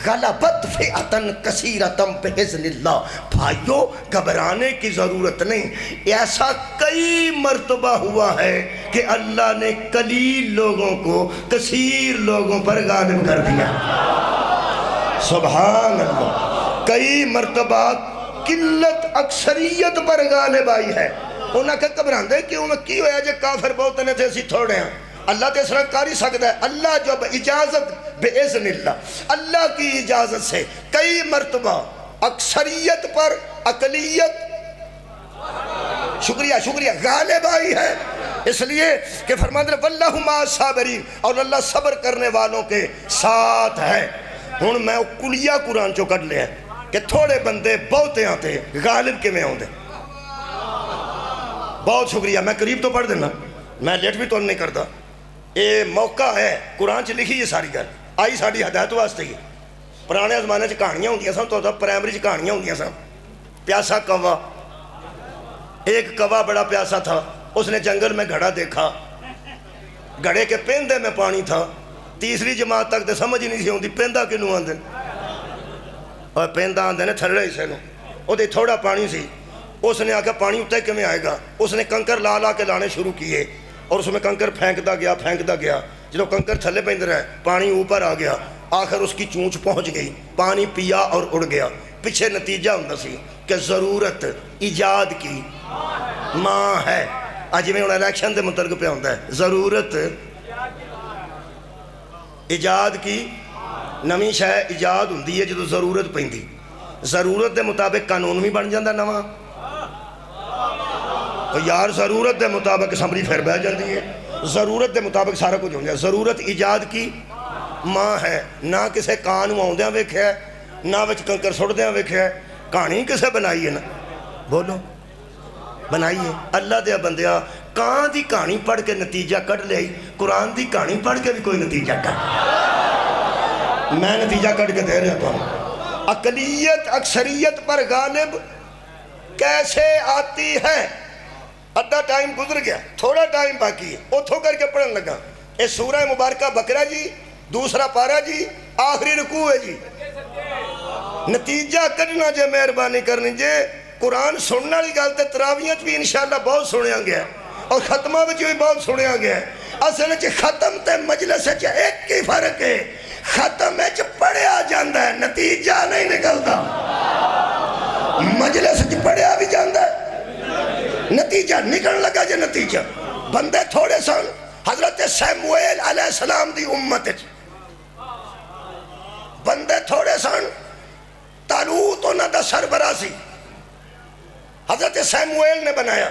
غلبت فئۃ کثیرۃ باذن اللہ۔ بھائیو گھبرانے کی ضرورت نہیں، ایسا کئی مرتبہ ہوا ہے کہ اللہ نے قلیل لوگوں کو کثیر لوگوں پر غالب کر دیا۔ سبحان اللہ، کئی مرتبہ قلت اکثریت پر غالب آئی ہے۔ انہاں کہ گھبراندے کیوں میں کی ہویا جے کافر بہت نے تھے اسی تھوڑے ہیں؟ اللہ تے اسرا کر ہی سکتا ہے۔ اللہ جب اجازت باذن اللہ، اللہ کی اجازت سے کئی مرتبہ اکثریت پر اقلیت شکریہ غالب آئی ہے، اس لیے کہ فرماتے ہیں واللہ مع الصابرین، اور اللہ صبر کرنے والوں کے ساتھ ہے۔ ہن میں کلیہ قرآن چو کٹ لیا کہ تھوڑے بندے بہتے آتے غالب کے میں ہوندے۔ بہت شکریہ، میں قریب تو پڑھ دینا، میں لیٹ بھی تو نہیں کرتا۔ یہ موقع ہے قرآن چ لکھی یہ ساری گل آئی ساری ہدایت واسطے ہی۔ پرانے زمانے چ کہانیاں ہوندیاں سن، تو پرائمری چ کہانیاں ہوندیاں سن۔ پیاسا کوا، ایک کوا بڑا پیاسا تھا، اس نے جنگل میں گھڑا دیکھا، گھڑے کے پیندے میں پانی تھا۔ تیسری جماعت تک تو سمجھ ہی نہیں سی ہوندی پیندہ کنوں آندے، اور پیندہ آندے نے تھلڑے حصے نوں، وہ دے تھوڑا پانی سی۔ اس نے آکھا پانی اتے کیویں آئے گا؟ اس نے کنکر لا لا کے لانے شروع کیے، اور اس میں کنکر پھینکتا گیا۔ جب کنکر تھلے پیندے رہے پانی اوپر آ گیا، آخر اس کی چونچ پہنچ گئی، پانی پیا اور اڑ گیا۔ پیچھے نتیجہ ہوندا سی کہ ضرورت ایجاد کی ماں ہے۔ اج میں الیکشن دے متعلق پہ ہوندا ہے، ضرورت ایجاد کی نویں شے ایجاد ہوندی ہے جدوں ضرورت پیندی۔ ضرورت دے مطابق قانون بھی بن جاندہ نواں، یار ضرورت دے مطابق اسمبلی پھر بہ جاندی ہے، ضرورت دے مطابق سارا کچھ ہو جائے۔ ضرورت ایجاد کی ماں ہے، نہ کسے کان آؤندیاں ویکھیا ہے، نہ وچ کنکر سٹدیاں ویکھیا ہے۔ کہانی کسے بنائی ہے؟ نا بولو بنائی ہے اللہ دے بندیا۔ کان دی کہانی پڑھ کے نتیجہ کٹ لئی، قرآن دی کہانی پڑھ کے بھی کوئی نتیجہ کٹ، میں نتیجہ کٹ کے دے رہا تو اقلیت اکثریت پر غالب کیسے آتی ہے؟ ادھا ٹائم گزر گیا، تھوڑا ٹائم باقی ہے، اتھوں کر کے پڑھن لگا۔ یہ سورہ مبارکہ بقرہ جی، دوسرا پارہ جی، آخری رکوع ہے جی۔ نتیجہ کرنا جے مہربانی کرنی جے قرآن سننا لی گالتے تراویت بھی انشاءاللہ بہت سنیا گیا ہے، اور ختمہ بھی بہت سنیا گیا ہے۔ اصل چھ ختم تے مجلس چھ ایک کی فرق ہے، ختم چھ پڑھیا جاندہ ہے، نتیجہ نہیں نکلتا۔ مجلس چھ پڑھیا بھی جاندہ ہے، نتیجہ نکلن لگا جے نتیجہ۔ بندے تھوڑے سن، حضرت سیمویل علیہ السلام دی امت، بندے تھوڑے سن، طالوت انہاں دا سربراہ سی، حضرت سیمویل نے بنایا۔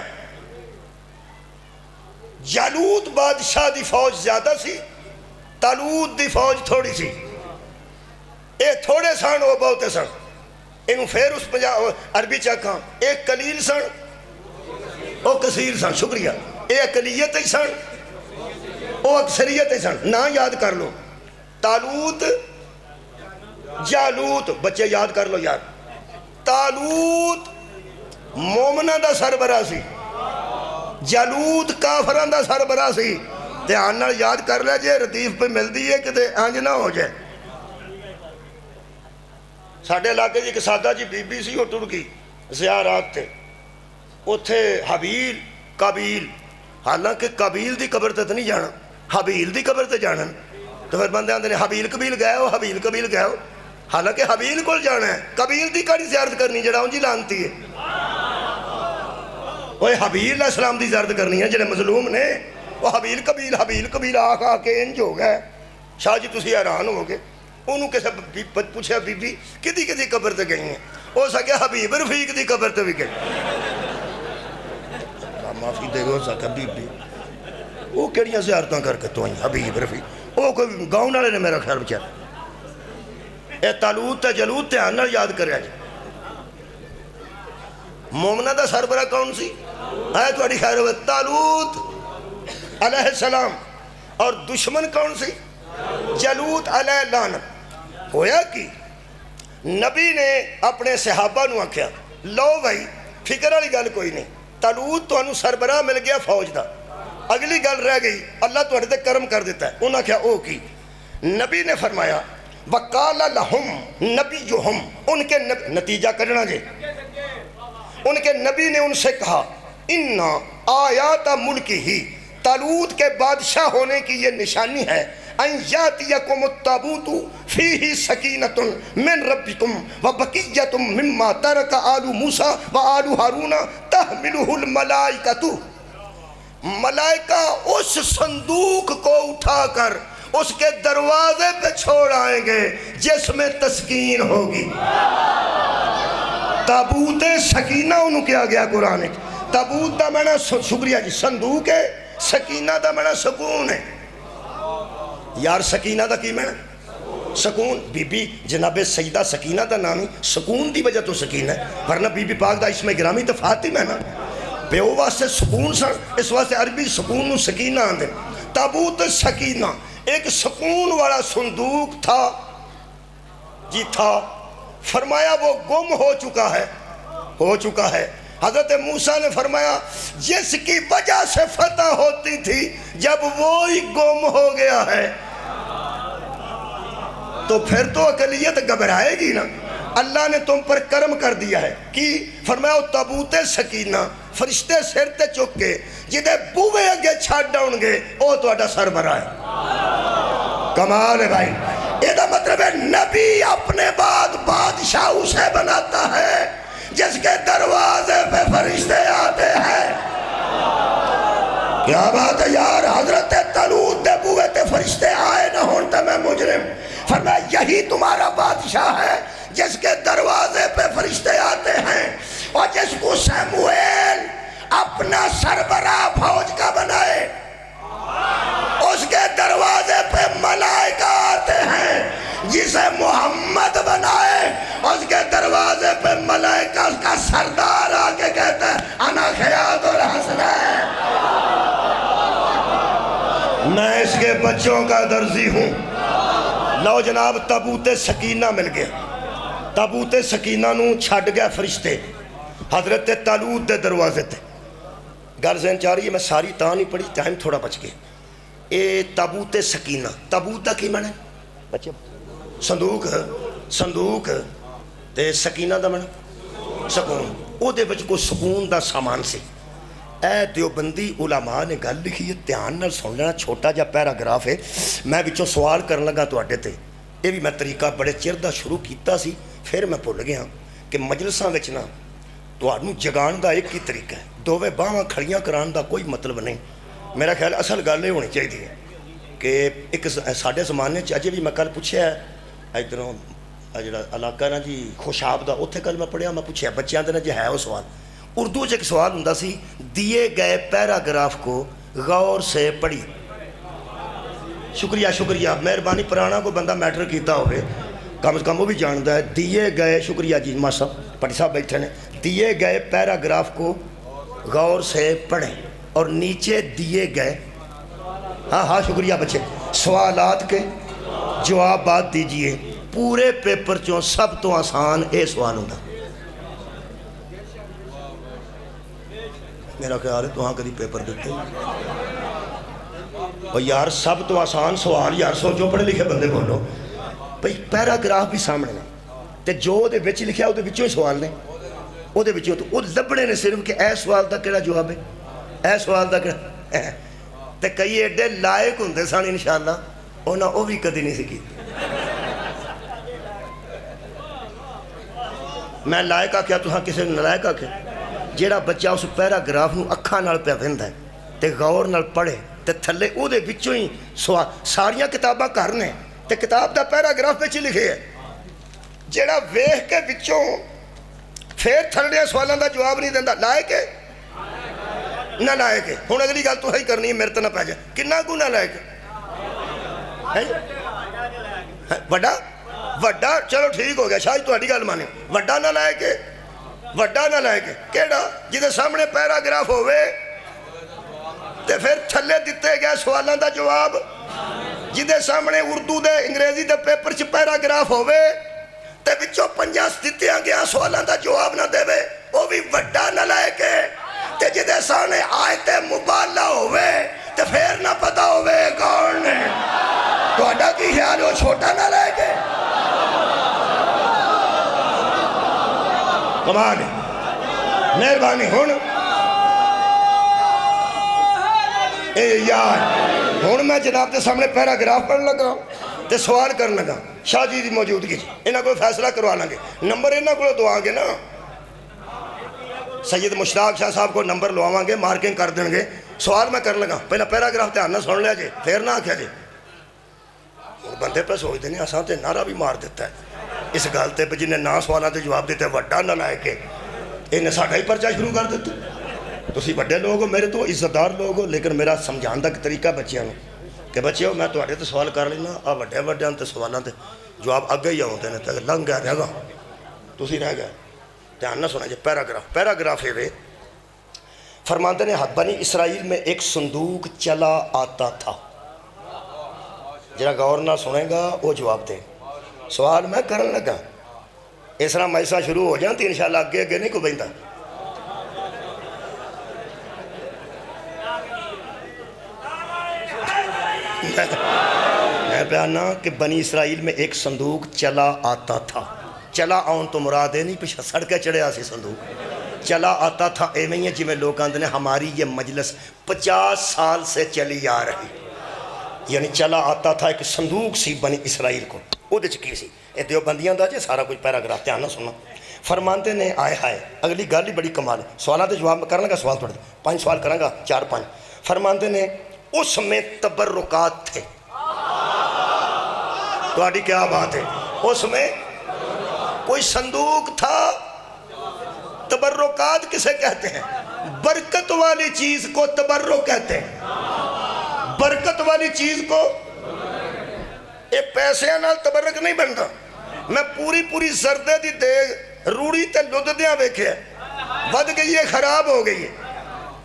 جالوت بادشاہ دی فوج زیادہ سی، طالوت دی فوج تھوڑی سی. اے تھوڑے سن وہ بہتے سن. انہوں پھر اس عربی چاکاں ایک قلیل سن وہ کثیر سن. شکریہ. اے اقلیت ہی سن وہ اکثریت ہی سن. نہ یاد کر لو طالوت جالوت. بچے یاد کر لو یار. طالوت مومنہ دا سربراہ سی، جالوت کافران دا سربراہ سی. دھیان نال یاد کر لے جے ردیف پہ ملدی ہے کہ انج نہ ہو جائے. ساڑھے علاقے جی ایک سادہ جی بی بی سی وہ ٹر گئی زیارات تھے اتھے حبیل قابیل. حالانکہ قابیل دی قبر تے نہیں جانا، حبیل دی قبر تے جانا. تو پھر بندے آندے نے حبیل قبیل گئے ہو، حبیل قبیل گئے ہو. حالانکہ حبیل کو جانا ہے، قبیل دی کاری زیارت کرنی جڑا ان جی لانتی ہے. وہ حبیل علیہ السلام دی زیارت کرنی ہے جڑے مظلوم نے. وہ حبیل قبیل آ کے انج ہو گئے. شاہ جی تسی حیران ہو گئے. انہوں کسے پوچھا بی بی کدی قبر تے گئی ہیں؟ ہو سکے حبیب رفیق دی قبر تے بھی گئی. معافی دے گو سکا بی بی وہ کیڑیاں زیارتاں کر کے تو آئیں حبیب رفیق. وہ کوئی گاؤں نالے نے میرا خیال بچار. اے طالوت تے جالوت تے آنا یاد کریا جی. مومنہ دا سربراہ کون سی؟ ہے تھوڑی خیر ہوئے طالوت علیہ السلام. اور دشمن کون سی؟ جالوت علیہ لعنت. ہویا کی نبی نے اپنے صحابہ نو آکھیا لو بھائی فکر والی گل کوئی نہیں، طالوت تو انہوں سربراہ مل گیا فوج دا. اگلی گل رہ گئی اللہ تو ہٹے کرم کر دیتا ہے. انہوں نے کہا او کی نبی نے فرمایا وَقَالَ لَهُمْ نَبِيُّهُمْ ان کے نتیجہ کرنا جے ان کے نبی نے ان سے کہا اِنَّا آیات ملکی ہی طالوت کے بادشاہ ہونے کی یہ نشانی ہے ان یاتیکم التابوت فیہ سکینۃ من ربکم وبقیۃ مما ترک آل موسیٰ وآل ہارون تحملہ الملائکۃ. ملائکہ اس صندوق کو اٹھا کر اس کے دروازے پہ چھوڑ آئیں گے جس میں تسکین ہوگی. تابوت سکینہ انہوں کیا گیا قرآن. تابوت دا معنی شکریہ جی صندوق ہے، سکینہ دا معنی سکون ہے. یار سکینہ دا کی معنی سکون. بی بی جناب سیدہ سکینہ دا نامی سکون دی وجہ تو سکینہ ہے، ورنہ بی بی پاک دا اسم گرامی تو فاطمہ ہے نا. بیو واسطے سکون سن، اس واسطے عربی سکون نو سکینہ آندے. تابوت سکینہ ایک سکون والا صندوق تھا جی تھا. فرمایا وہ گم ہو چکا ہے. حضرت موسیٰ نے فرمایا جس کی وجہ سے فتح ہوتی تھی جب وہی گم ہو گیا ہے تو پھر تو اقلیت گھبرائے گی نا. اللہ نے تم پر کرم کر دیا ہے کہ فرمایا تابوت سکینہ فرشتے سر تے چک کے جدے بوے اگے چھاڑ ڈاؤن گے او تو اڈا سربراہ ہے. کمال ہے بھائی. یہ دا مطلب ہے نبی اپنے بعد بادشاہ اسے بناتا ہے جس کے دروازے پہ فرشتے آتے ہیں. کیا بات ہے یار. حضرت طالوت دے بوے تے فرشتے آئے نہ ہونتا میں مجرم. فرمایا یہی تمہارا بادشاہ ہے جس کے دروازے پہ فرشتے آتے ہیں اور جس کو سیموئیل اپنا سربراہ فوج کا بنائے اس کے دروازے پہ ملائکہ آتے ہیں. جسے محمد بنائے اس کے دروازے پہ ملائکہ اس کا سردار آکے کہتا ہے انا خیاط الحسنین، میں اس کے بچوں کا درزی ہوں. لو جناب تابوت سکینہ مل گیا. تابوت سکینہ نو چھڑ گیا فرشتے حضرت طالوت دے دروازے تے. گل ذہن چاہ رہی ہے میں ساری تاں نہیں پڑھی، ٹائم تھوڑا بچ گیا. اے تابوت سکینہ تابوت دا کی معنی بچے صندوق تے سکینہ دا معنی سکون. او دے بچ کو سکون دا سامان سی. اے دیوبندی علماء نے گل لکھی ہے دھیان نال سن لینا. چھوٹا جا پیراگراف ہے میں بچوں سوال کرن لگا تو اڈے تے. یہ بھی میں طریقہ بڑے چر دا شروع کیتا سی پھر میں بھول گیا کہ مجلساں وچ نا تہاڈوں جگان دا ایک ہی طریقہ ہے، دوویں باواں کھڑیاں کران دا کوئی مطلب نہیں. میرا خیال اصل گل یہ ہونی چاہیے کہ ایک ساڈے زمانے اجے بھی میں کل پوچھیا ادھروں جڑا علاقہ نا جی خوشاب دا اتھے کل میں پڑھیا میں پوچھیا بچیاں دے نا جی ہے وہ سوال اردو ایک سوال ہوندا سی دیے گئے پیراگراف کو غور سے پڑھی. شکریہ شکریہ مہربانی. پرانا کو بندہ میٹر کیتا ہوئے کم از کم وہ بھی جانتا ہے. دیے گئے شکریہ جی ماں صاحب پٹی صاحب بیٹھے نے. دیے گئے پیراگراف کو غور سے پڑھیں اور نیچے دیے گئے ہاں شکریہ بچے سوالات کے جوابات دیجئے. پورے پیپر چوں سب تو آسان اے سوال ہوتا. میرا خیال ہے تو ہاں کدی پیپر دیتے اور یار سب تو آسان سوال یار سوچو پڑھے لکھے بندے بولو بھئی پیراگراف بھی سامنے نے تے جو دے بچ لکھیا وہ دے بچوں ہی سوال نے وہ دے بچوں تو وہ لبنے نے صرف کہ اے سوال دا کیڑا جواب ہے اے سوال دا کیڑا تے کئی ایڈے لائق ہوندے سن انشاءاللہ انہاں وہ بھی کدی نہیں سکی. میں لائق آکھیا تو ہاں کسے نے لائق آکھیا جیڑا بچہ اس پیراگراف نو اکھاں نال پہ ویندا ہے تے غور نال پڑھے تے تھلے او دے وچوں ہی سوال ساریاں کتاباں کرنے تے کتاب دا پیراگراف وچ لکھے ہے جیڑا ویکھ کے وچوں پھر تھلے سوالاں دا جواب نہیں دیندا لائق ہے نہ لائق ہے. ہن اگلی گل تو ہی کرنی ہے میرے تے نہ پے جائے کنا کو نہ لائق ہے وڈا وڈا چلو ٹھیک ہو گیا شاید تہاڈی گل مانے وڈا نہ لائق ہے وڈا نہ لائق ہے کیڑا جدے سامنے پیراگراف ہوئے تے پھر تھلے دتے گئے سوالاں دا جواب جدے سامنے اردو دے انگریزی دے پیپر چ پیراگراف ہوئے تے وچوں 50 دتیاں گیا سوالاں دا جواب نہ دے وہ بھی وڈا نہ لائق ہے. تے جدے سامنے آیت مبالہ ہوئے تے پھر نہ پتہ ہوئے کون ہے تہاڈا کی خیال وہ چھوٹا نہ لائق ہے. کمال مہربانی. ہن میں جناب کے سامنے پیراگراف پڑھن لگا تے سوال کرن لگا شاہ جی دی موجودگی انہاں کو فیصلہ کروا لیں گے نمبر انہاں کو دعا گے نا سید مشتاق شاہ صاحب کو نمبر لواواں گے مارکنگ کر دیں گے. سوال میں کرن لگا پہلا پیراگراف دھیان نہ سن لیا جی پھر نہ آکھیا جی بندے پہ سوچتے ہیں اساں تے نعرہ بھی مار دیتا ہے اس گل تے جن نے نہ سوالاں تے جواب دیتے وڈا نہ لائق ہے انہیں ساڈا ہی پرچہ شروع کر دیتے. تسی بڑے لوگ ہو میرے تو عزت دار لوگ ہو لیکن میرا سمجھان دا طریقہ بچیاں نو کہ بچے ہو میں تہاڈے تے سوال کر لینا آ وڈے وڈیاں تے سوالاں تے جواب اگے ہی آوندے نے تے لنگ گیا رہ گا تسی رہ گئے. دھیان نہ سنا جی پیراگراف ہے فرماتے ہیں بنی اسرائیل میں ایک صندوق چلا آتا تھا. جرا غور نہ سنے گا وہ جواب دے. سوال میں کرن لگا اس طرح مجلساں شروع ہو جائیں تو انشاءاللہ اگے نہیں کو بہندا. میں بیانا کہ بنی اسرائیل میں ایک صندوق چلا آتا تھا. چلا آن تو مراد ہے نہیں پیچھے سڑکے چڑھے آسی صندوق چلا آتا تھا ایویں ہی ہے جی میں لوگ آندے نے ہماری یہ مجلس 50 سال سے چلی آ رہی یعنی چلا آتا تھا ایک صندوق سی بنی اسرائیل کو وہ دے چکی سی اے دیوبندیاں دا جی سارا کچھ پیراگراف دھیان نہ سننا. فرماندے نے آئے ہائے اگلی گل ہی بڑی کمال ہے. سوالاں تے جواب کرنا گا سوال تھوڑے 5 سوال کروں گا 4-5. فرماندے نے اس میں تبرکات تھے. تہاڈی کیا بات ہے اس میں کوئی صندوق تھا. تبرکات کسے کہتے ہیں برکت والی چیز کو تبرک کہتے ہیں. برکت والی چیز کو یہ پیسے نال تبرک نہیں بنتا. میں پوری زردے دی دیگ روڑی تے لددیاں ویکھے ود گئی ہے خراب ہو گئی ہے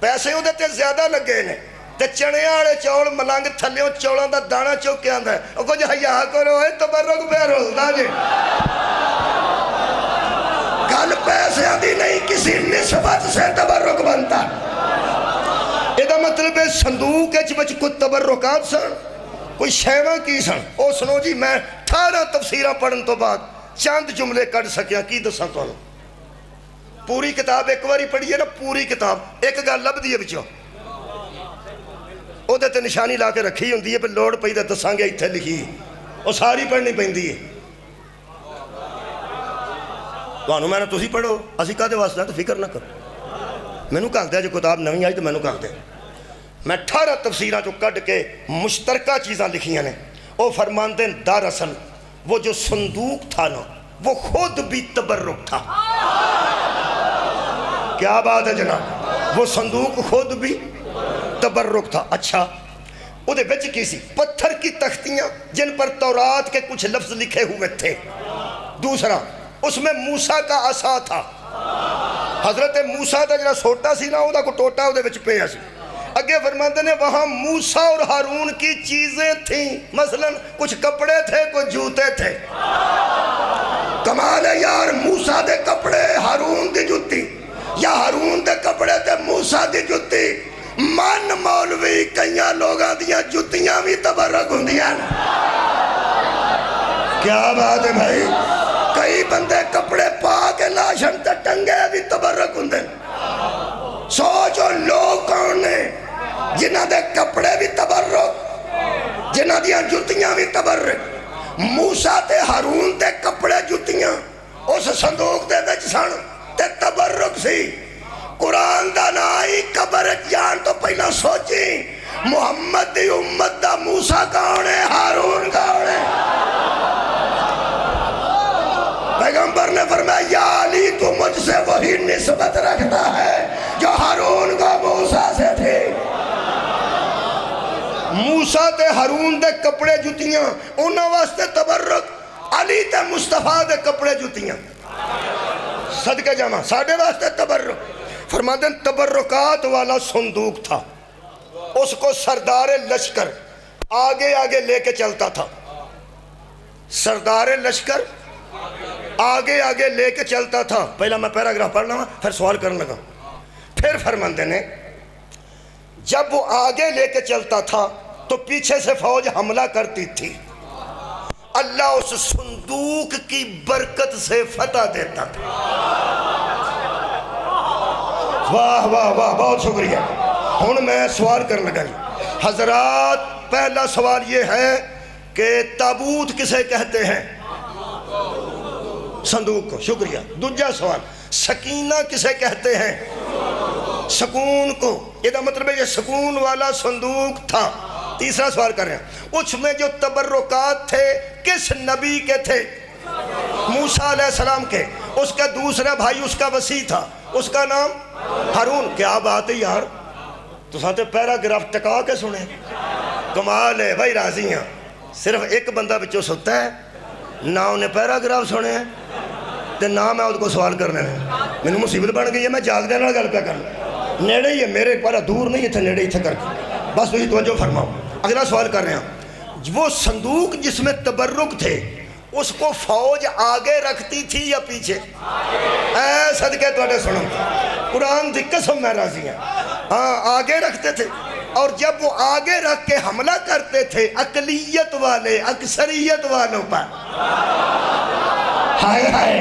پیسے وہ تے زیادہ لگے نے تے چنے والے چول ملنگ تھلیوں چولاں دا دانا چوک کے آندا ہے او کچھ حیا کرو اے تبرک پہ رولدا جی. گل پیسے دی نہیں کسی نسبت سے تبرک بنتا. یہ مطلب ہے صندوق وچ کوئی تبرکات سن کوئی شیواں کی سن. او سنو جی میں 18 تفسیراں پڑھن تو بعد چند جملے کٹ سکیا کی دساں تانوں. پوری کتاب ایک باری پڑھیے نا پوری کتاب ایک گل لبدی ہے وچوں او دے تے نشانی لا کے رکھی ہوندی ہے پہ لوڑ پئی تے دساں گے ایتھے لکھی او ساری پڑھنی پیندی ہے. تانوں میں تسی پڑھو اسی کدے واسطے تو فکر نہ کرو. مینوں کہندے جو کتاب نویں آئی تو مینوں کہندے میں 18 تفسیراں چوں کڈ کے مشترکہ چیزاں لکھیاں نے. او فرماندے دراصل وہ جو صندوق تھا نا وہ خود بھی تبرک تھا. کیا بات ہے جناب وہ صندوق خود بھی تبرک تھا. اچھا وہ بچ کی سی پتھر کی تختیاں جن پر تورات کے کچھ لفظ لکھے ہوئے تھے. دوسرا اس میں موسیٰ کا عصا تھا. حضرت موسیٰ دا جڑا سوٹا سی نا وہ دا کو ٹوٹا وہ دے وچ پیا سی. اگے فرماتے نے وہاں موسیٰ اور ہارون کی چیزیں تھیں. مثلا کچھ کپڑے تھے کچھ جوتے تھے. کمال ہے یار, موسیٰ دے کپڑے ہارون دی جوتی یا ہارون دے کپڑے تے موسیٰ دی جوتی. من مولوی کئیاں لوگاں دیاں جوتیاں بھی تبرک ہوندیاں. کیا بات ہے بھائی, کئی بندے کپڑے پا کے لاشن تے ٹنگے بھی تبرک ہوندے. سوچو لوگ کون نے جنہاں دے کپڑے بھی تبرک, جنہاں دیاں جوتیاں بھی تبرک. موسیٰ تے ہارون دے کپڑے جوتیاں اس صندوق دے وچ سن تے تبرک سی. قرآن دا نائی قبر جان تو پہلا سوچی محمد دی امت دا موسیٰ کون ہے, ہارون کون ہے. پیغمبر نے فرمایا یا علی تو مجھ سے وہی نسبت رکھتا ہے جو ہارون کا موسیٰ سے تھے. موسیٰ تے ہارون دے کپڑے جوتیاں انہاں واسطے تبرک, علی تے مصطفیٰ دے کپڑے جوتیاں صدقہ جامع ساڑھے واسطے تبرک. فرماتے ہیں تبرکات والا صندوق تھا, اس کو سردار لشکر آگے آگے لے کے چلتا تھا. سردار لشکر آگے آگے لے کے چلتا تھا. پہلا میں پیراگراف پڑھ لوں پھر سوال کرنے لگا. پھر فرماندے نے جب وہ آگے لے کے چلتا تھا تو پیچھے سے فوج حملہ کرتی تھی. اللہ اس صندوق کی برکت سے فتح دیتا تھا. واہ واہ واہ, بہت شکریہ. ہن میں سوال کرنے لگا. حضرات پہلا سوال یہ ہے کہ تابوت کسے کہتے ہیں؟ صندوق کو. شکریہ. دوسرا سوال سکینہ کسے کہتے ہیں؟ سکون کو. یہ دا مطلب ہے یہ سکون والا صندوق تھا. تیسرا سوال کر رہے ہیں اس میں جو تبرکات تھے کس نبی کے تھے؟ موسیٰ علیہ السلام کے. اس کا دوسرا بھائی اس کا وسیع تھا, اس کا نام ہارون. کیا بات ہے یار, تو ساتھ پیراگراف ٹکا کے سنے. کمال ہے بھائی, راضی ہیں. صرف ایک بندہ بچوں سوتا ہے نہ انہیں پیراگراف سنے ہیں تے نہ میں اس کو سوال کرنے ہیں. میں نے مصیبت بن گئی ہے, میں جاگ دینا گل پہ کرنا. نیڑے ہی ہے میرے پارا, دور نہیں ہے تھے, نیڑے ہی تھے کر کے بس وہی توجہ فرماؤ. اگلا سوال کر رہے ہیں وہ صندوق جس میں تبرک تھے اس کو فوج آگے رکھتی تھی یا پیچھے؟ اے صدقے توڑے سنو, قرآن دی قسم میں راضی ہیں. ہاں آگے رکھتے تھے, اور جب وہ آگے رکھ کے حملہ کرتے تھے اقلیت والے اکثریت والوں پر, ہائے ہائے,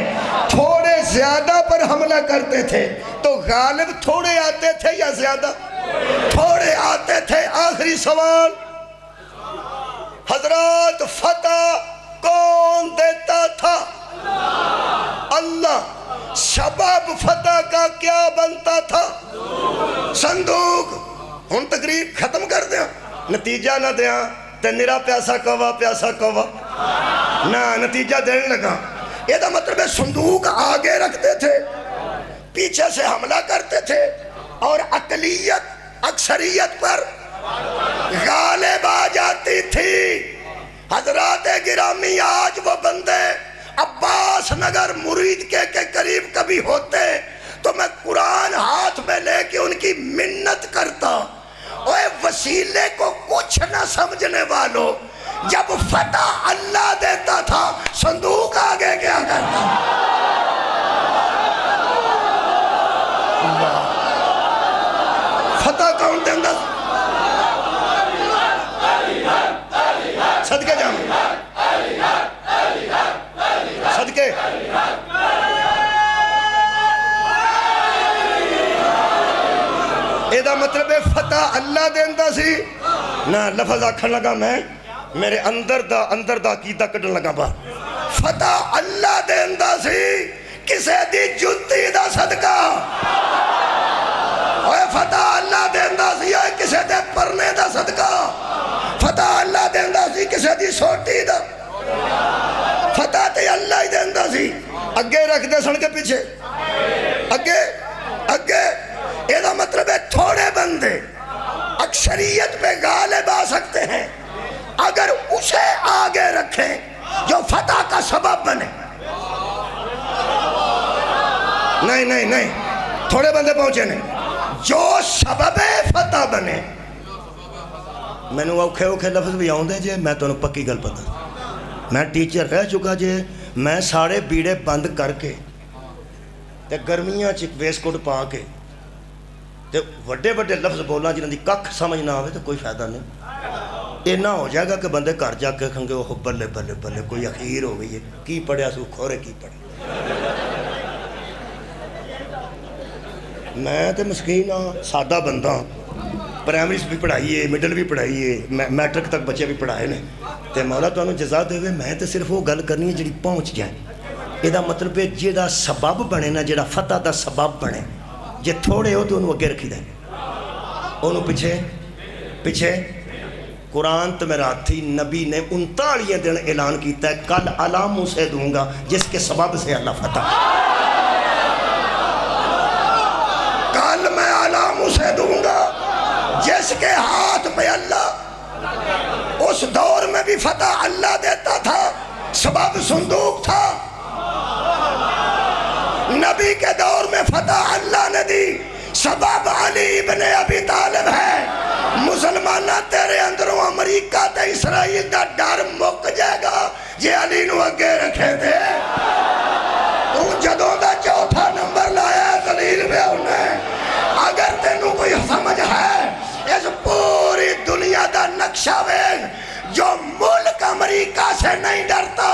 تھوڑے زیادہ پر حملہ کرتے تھے تو غالب تھوڑے آتے تھے یا زیادہ؟ تھوڑے آتے تھے. آخری سوال حضرات فتح کون دیتا تھا؟ اللہ. سبب فتح کا کیا بنتا تھا؟ صندوق. ہن تقریر ختم کر دیا, نتیجہ نہ دیا تے نرا پیاسا کوا پیاسا کوا نہ نتیجہ دینے لگا. یہ دا مطلب ہے صندوق آگے رکھتے تھے, پیچھے سے حملہ کرتے تھے, اور اقلیت اکثریت پر غالب آ جاتی تھی. حضرات گرامی آج وہ بندے عباس نگر مرید کے قریب کبھی ہوتے تو میں قرآن ہاتھ میں لے کے ان کی منت کرتا. اوے وسیلے کو کچھ نہ سمجھنے والوں, جب فتح اللہ دیتا تھا صندوق آگے کیا کرتا؟ فتح کون دیندہ؟ صدقے جامع صدقے. یہ دا مطلب ہے فتح اللہ دیندہ سی نہ. لفظ آکھن لگا میں میرے اندر دا عقیدہ کڈن لگا با. فتح اللہ دیندہ سی, کسے دی جتی دا صدقہ. اوے فتح اللہ دیندہ سی کسے دے پرنے دا صدقہ. فتح اللہ دیندہ سی کسے دی سوٹی دا. فتح تے اللہ ہی دیندہ سی. اگے رکھ دے سن کے پیچھے, اگے اگے. یہ دا مطلب ہے تھوڑے بندے اکثریت پہ غالب آ سکتے ہیں اگر اسے آگے رکھیں جو فتح کا سبب بنے. نہیں تھوڑے بندے پہنچے نہیں. جو سبب فتح بنے. میں نے اوکھے لفظ بھی آؤں دے جے میں تو پکی گل پتا. میں ٹیچر رہ چکا جے. میں سارے بیڑے بند کر کے تے گرمیاں چ ویس کوٹ پا کے تے وڈے وڈے لفظ بولاں جنہاں دی ککھ سمجھ نہ آوے تو کوئی فائدہ نہیں. یہ نہ ہو جائے گا کہ بندے گھر جا کے کہیں گے وہ بلے بلے بلے کوئی اخیر ہو گئی ہے. کی پڑھیا سو کھورے کی پڑھے. میں تے مسکین ہاں, سادہ بندہ ہاں. پرائمری بھی پڑھائی ہے, مڈل بھی پڑھائی ہے, میٹرک تک بچے بھی پڑھائے نے. تے مولا تانوں جزا دے. میں تے صرف وہ گل کرنی ہے جڑی پہنچ جائے. یہ مطلب ہے جہاں سبب بنے نا, جہاں فتح دا سبب بنے, جے تھوڑے ہو تو انہوں اگے رکھی دیں, انہوں پیچھے. قرآن تو میرا ہاتھی نبی نے 39 دن اعلان کیتا ہے کل علام اسے دوں گا جس کے سبب سے اللہ فتح. کل میں علام اسے دوں گا جس کے ہاتھ پہ اللہ. اس دور میں بھی فتح اللہ دیتا تھا, سبب صندوق تھا. نبی کے دور میں فتح اللہ نے دی, سبب علی ابن ابی طالب ہے. مسلمانہ تیرے اندروں امریکہ تے اسرائیل دا ڈر مک جائے گا جے علی نو اگے رکھے تھے. تو جدوں دا چوتھا نمبر لایا دلیل میں انہیں. اگر تینوں کوئی سمجھ ہے اس پوری دنیا دا نقشہ ویگ جو ملک امریکہ سے نہیں ڈرتا,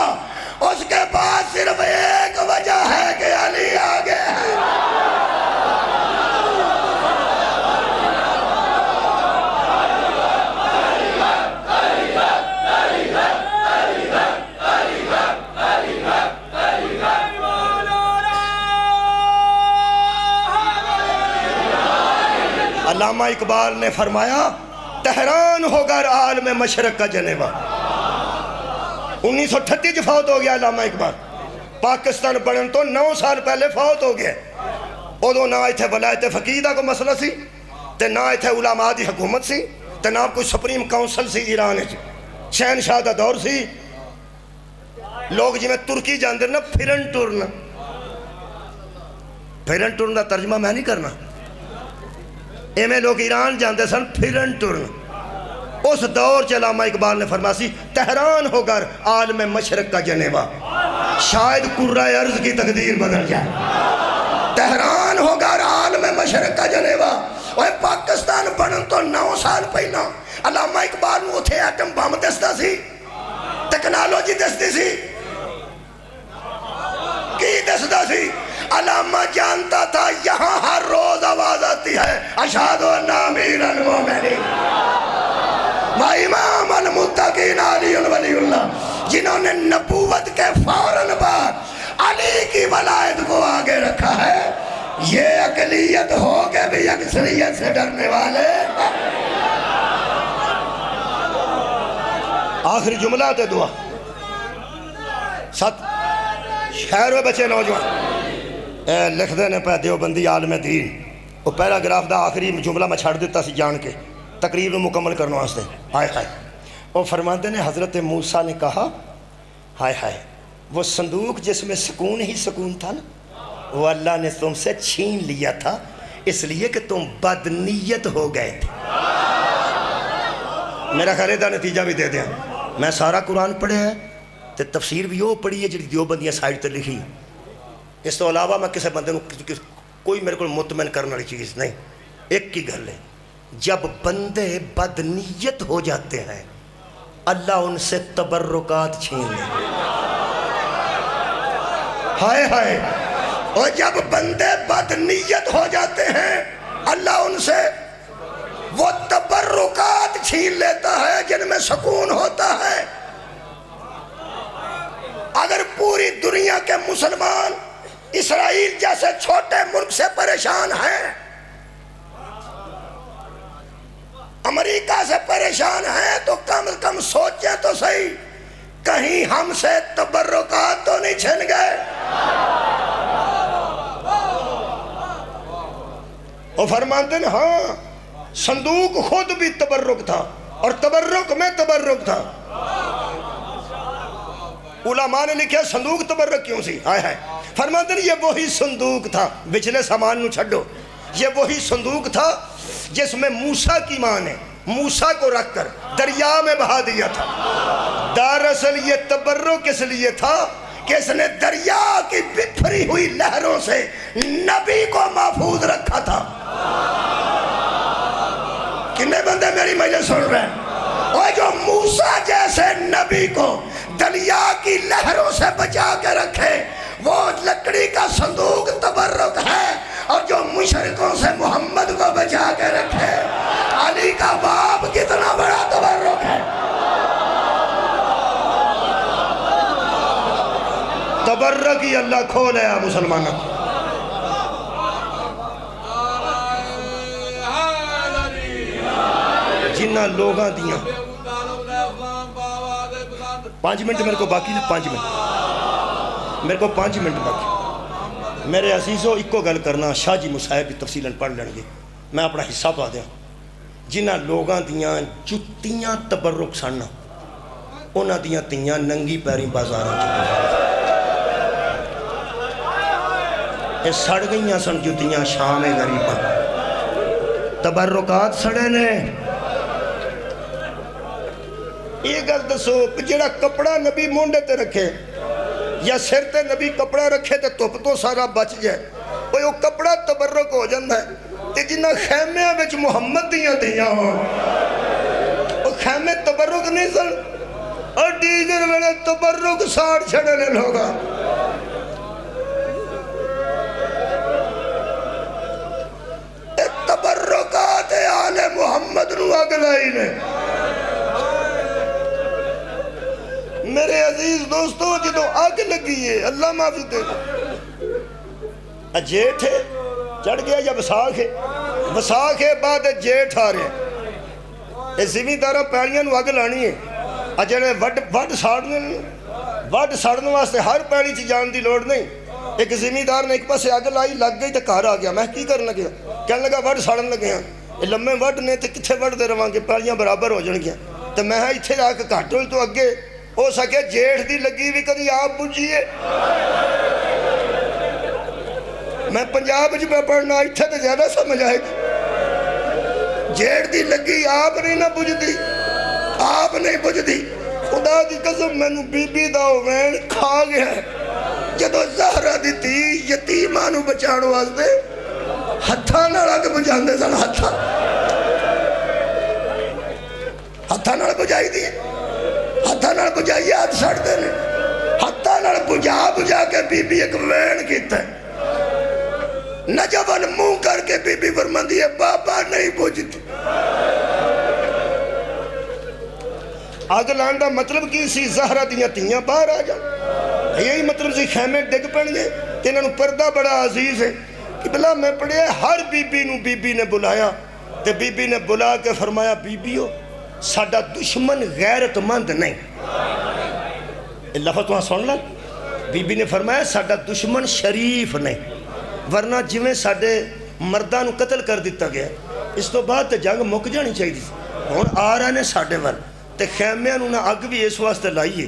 اس کے پاس صرف ایک وجہ ہے کہ علی آگے ہے. علامہ اقبال نے فرمایا تہران ہوگا عالم مشرق کا جنیوا. 1938 فوت ہو گیا علامہ اقبال. پاکستان بنن تو 9 سال پہلے فوت ہو گیا. ادو نہ اتنے ولایت فقیہ دا کوئی مسئلہ سی, تے نہ اتنے علماء دی حکومت سی, تے نہ کوئی سپریم کونسل سی ایران وچ. شہنشاہ دا دور سی. لوگ جی میں ترکی جاندے نا پھرن ٹرن دا ترجمہ میں نہیں کرنا. ایویں لوگ ایران جاندے سن پھرن ٹرن. اس دور چ علامہ اقبال نے فرمایا سی تہران ہوگا عالم مشرق کا جنیوا. شاید کرۂ ارض کی تقدیر بدل جائے. تہران ہوگا عالم مشرق کا جنیوا. اور پاکستان بنن تو 9 سال پہلا علامہ اقبال نو اتھے ایٹم بم دستا سی, ٹیکنالوجی دستی سی, کی دستا سی. علامہ جانتا تھا یہاں ہر روز آواز آتی ہے اشہد ان امیر المومنین و امام المتقین علی ولی اللہ, جنہوں نے نبوت کے فوراً بعد علی کی ولایت کو آگے رکھا ہے. یہ اقلیت ہو کے بھی اکثریت سے ڈرنے والے. آخری جملہ تے دعا. 7 شہر میں بچے نوجوان لکھ دینے پہ دیوبندی عالم دین. وہ پیراگراف دا آخری جملہ میں چھڑ دیتا سی جان کے تقریر کو مکمل کرنے واسطے. ہائے ہائے. وہ فرماتے نے حضرت موسیٰ نے کہا ہائے ہائے وہ صندوق جس میں سکون ہی سکون تھا نا, وہ اللہ نے تم سے چھین لیا تھا اس لیے کہ تم بدنیت ہو گئے تھے. میرا خیال دا نتیجہ بھی دے دیں. میں سارا قرآن پڑھے ہے تے تفسیر بھی وہ پڑھی ہے جڑی دیوبندیاں سائڈ تے لکھی. اس تو علاوہ میں کسی بندے کوئی میرے کو مطمئن کرنے والی چیز نہیں. ایک ہی گل ہے, جب بندے بدنیت ہو جاتے ہیں اللہ ان سے تبرکات چھین لے. ہائے ہائے. اور جب بندے بدنیت ہو جاتے ہیں اللہ ان سے وہ تبرکات چھین لیتا ہے جن میں سکون ہوتا ہے. اگر پوری دنیا کے مسلمان اسرائیل جیسے چھوٹے ملک سے پریشان ہیں, امریکہ سے پریشان ہیں, تو کم از کم سوچیں تو صحیح کہیں ہم سے تبرکات تو نہیں چھن گئے. وہ فرماتے ہیں ہاں صندوق خود بھی تبرک تھا اور تبرک میں تبرک تھا. علماء نے لکھا صندوق تبرک کیوں سی؟ آئے ہائے. فرماتے ہیں یہ وہی صندوق تھا، بچلے سامان نو چھڈو، یہ وہی صندوق تھا جس میں موسیٰ کی ماں نے موسیٰ کو رکھ کر دریا میں بہا دیا تھا. دراصل یہ تبرک اس لیے تھا کہ اس نے دریا کی بکھری ہوئی لہروں سے نبی کو محفوظ رکھا تھا. کتنے بندے میری مجلس سن رہے ہیں؟ اور جو موسیٰ جیسے نبی کو دریا کی لہروں سے بچا کے رکھے وہ لکڑی کا صندوق تبرک ہے، اور جو مشرکوں سے محمد کو بچا کے رکھے علی کا باپ کتنا بڑا تبرک ہے. تبرک ہی اللہ کھول ہے مسلمانوں. جنہ لوگاں دیاں 5 منٹ میرے کو باقی، 5 منٹ میرے کو 5 منٹ باقی. میرے عزیزو ایک گل کرنا، شاہ جی مصاحب بھی تفصیلاً پڑھ لیں گے، میں اپنا حصہ پا دیا. جنہ لوگاں دیاں جتیاں تبرک سننا انہاں دیاں تیاں ننگی پیریں بازاراں یہ سڑ گئیاں سن جتیاں شام غریباں. تبرکات سڑے نے. یہ گل دسو جڑا کپڑا نبی مونڈے تے رکھے یا سر تے نبی کپڑا رکھے تے تپ تو سارا بچ جائے، وہ کپڑا تبرک ہو جاندہ ہے. تے جنہ خیمیاں بچ محمد دیاں دیاں ہوں وہ خیمے تبرک نہیں سن، اور دیگر میں تبرک ساڑ چھڑنے لوگا. تبرکات آل محمد نو اگلائی نے. میرے عزیز دوستو جدو آگ لگی ہے اللہ معافی دے جیٹھ ہے چڑھ گیا یا بساکھ ہے، بساکھ ہے بعد جیٹھ آ رہے ہیں. اس زمیندارہ پیڑیاں نو آگ لانی ہے، جڑے وڈ ساڑنے واسطے ہر پیڑی چی جان دی لوڑ نہیں. ایک زمیندار نے ایک پاسے آگ لائی لگ گئی تو کار آ گیا. میں کی کرنا گیا؟ کہنے لگا وڈ ساڑن لگے ہیں، یہ لمے وڈ نے تو کتھے وڈ دے رواں کے پیڑیاں برابر ہو جن گیا. تو میں اتھے جا کے کھٹ ہوئی تو اگے ہو سکے جیٹھ دی لگی بھی کدی آپ بجھیے. میں پنجاب جب پڑھنا اتھے تو زیادہ سمجھ آئے گی. جیٹھ دی لگی آپ نہیں نہ بجھ دی، آپ نہیں بجھ دی. خدا دی قسم میں نو بی بی دا وین کھا گیا ہے. جدو زہرہ دی تھی یتیماں نو بچاڑو واسطے ہتھاں نہ رکھ بجاندے سن. ہتھاں نہ بجائی دی، ہتھاں نہ بجائی ہاتھ سڑ دینے، ہتھاں نہ بجا کے بی بی ایک وین کیتا ہے. نجوان منہ کر کے بی بی فرماندی ہے بابا نہیں بجھتی. آگ لانڈا مطلب کی سی زہرہ دیاں تیاں باہر آ جا. یہی مطلب سی خیمے ڈگ پڑ گئے کہ انہوں پردہ بڑا عزیز ہے. کہ بلا میں پڑھے ہر بی بی نو بی بی نے بلایا تے بی بی نے بلا کے فرمایا بی بیو ساڑھا دشمن غیرت مند نہیں. لفظ وہاں سن لیں. بی بی نے فرمایا ساڑھا دشمن شریف نہیں، ورنہ جویں ساڑھے مردانو قتل کر دیتا گیا. اس تو بعد جنگ مک جانی چاہی دی. اور آ رہے نے ساڑھے ور تے خیمیاں نو نہ اگ بھی اس واسطے لائیے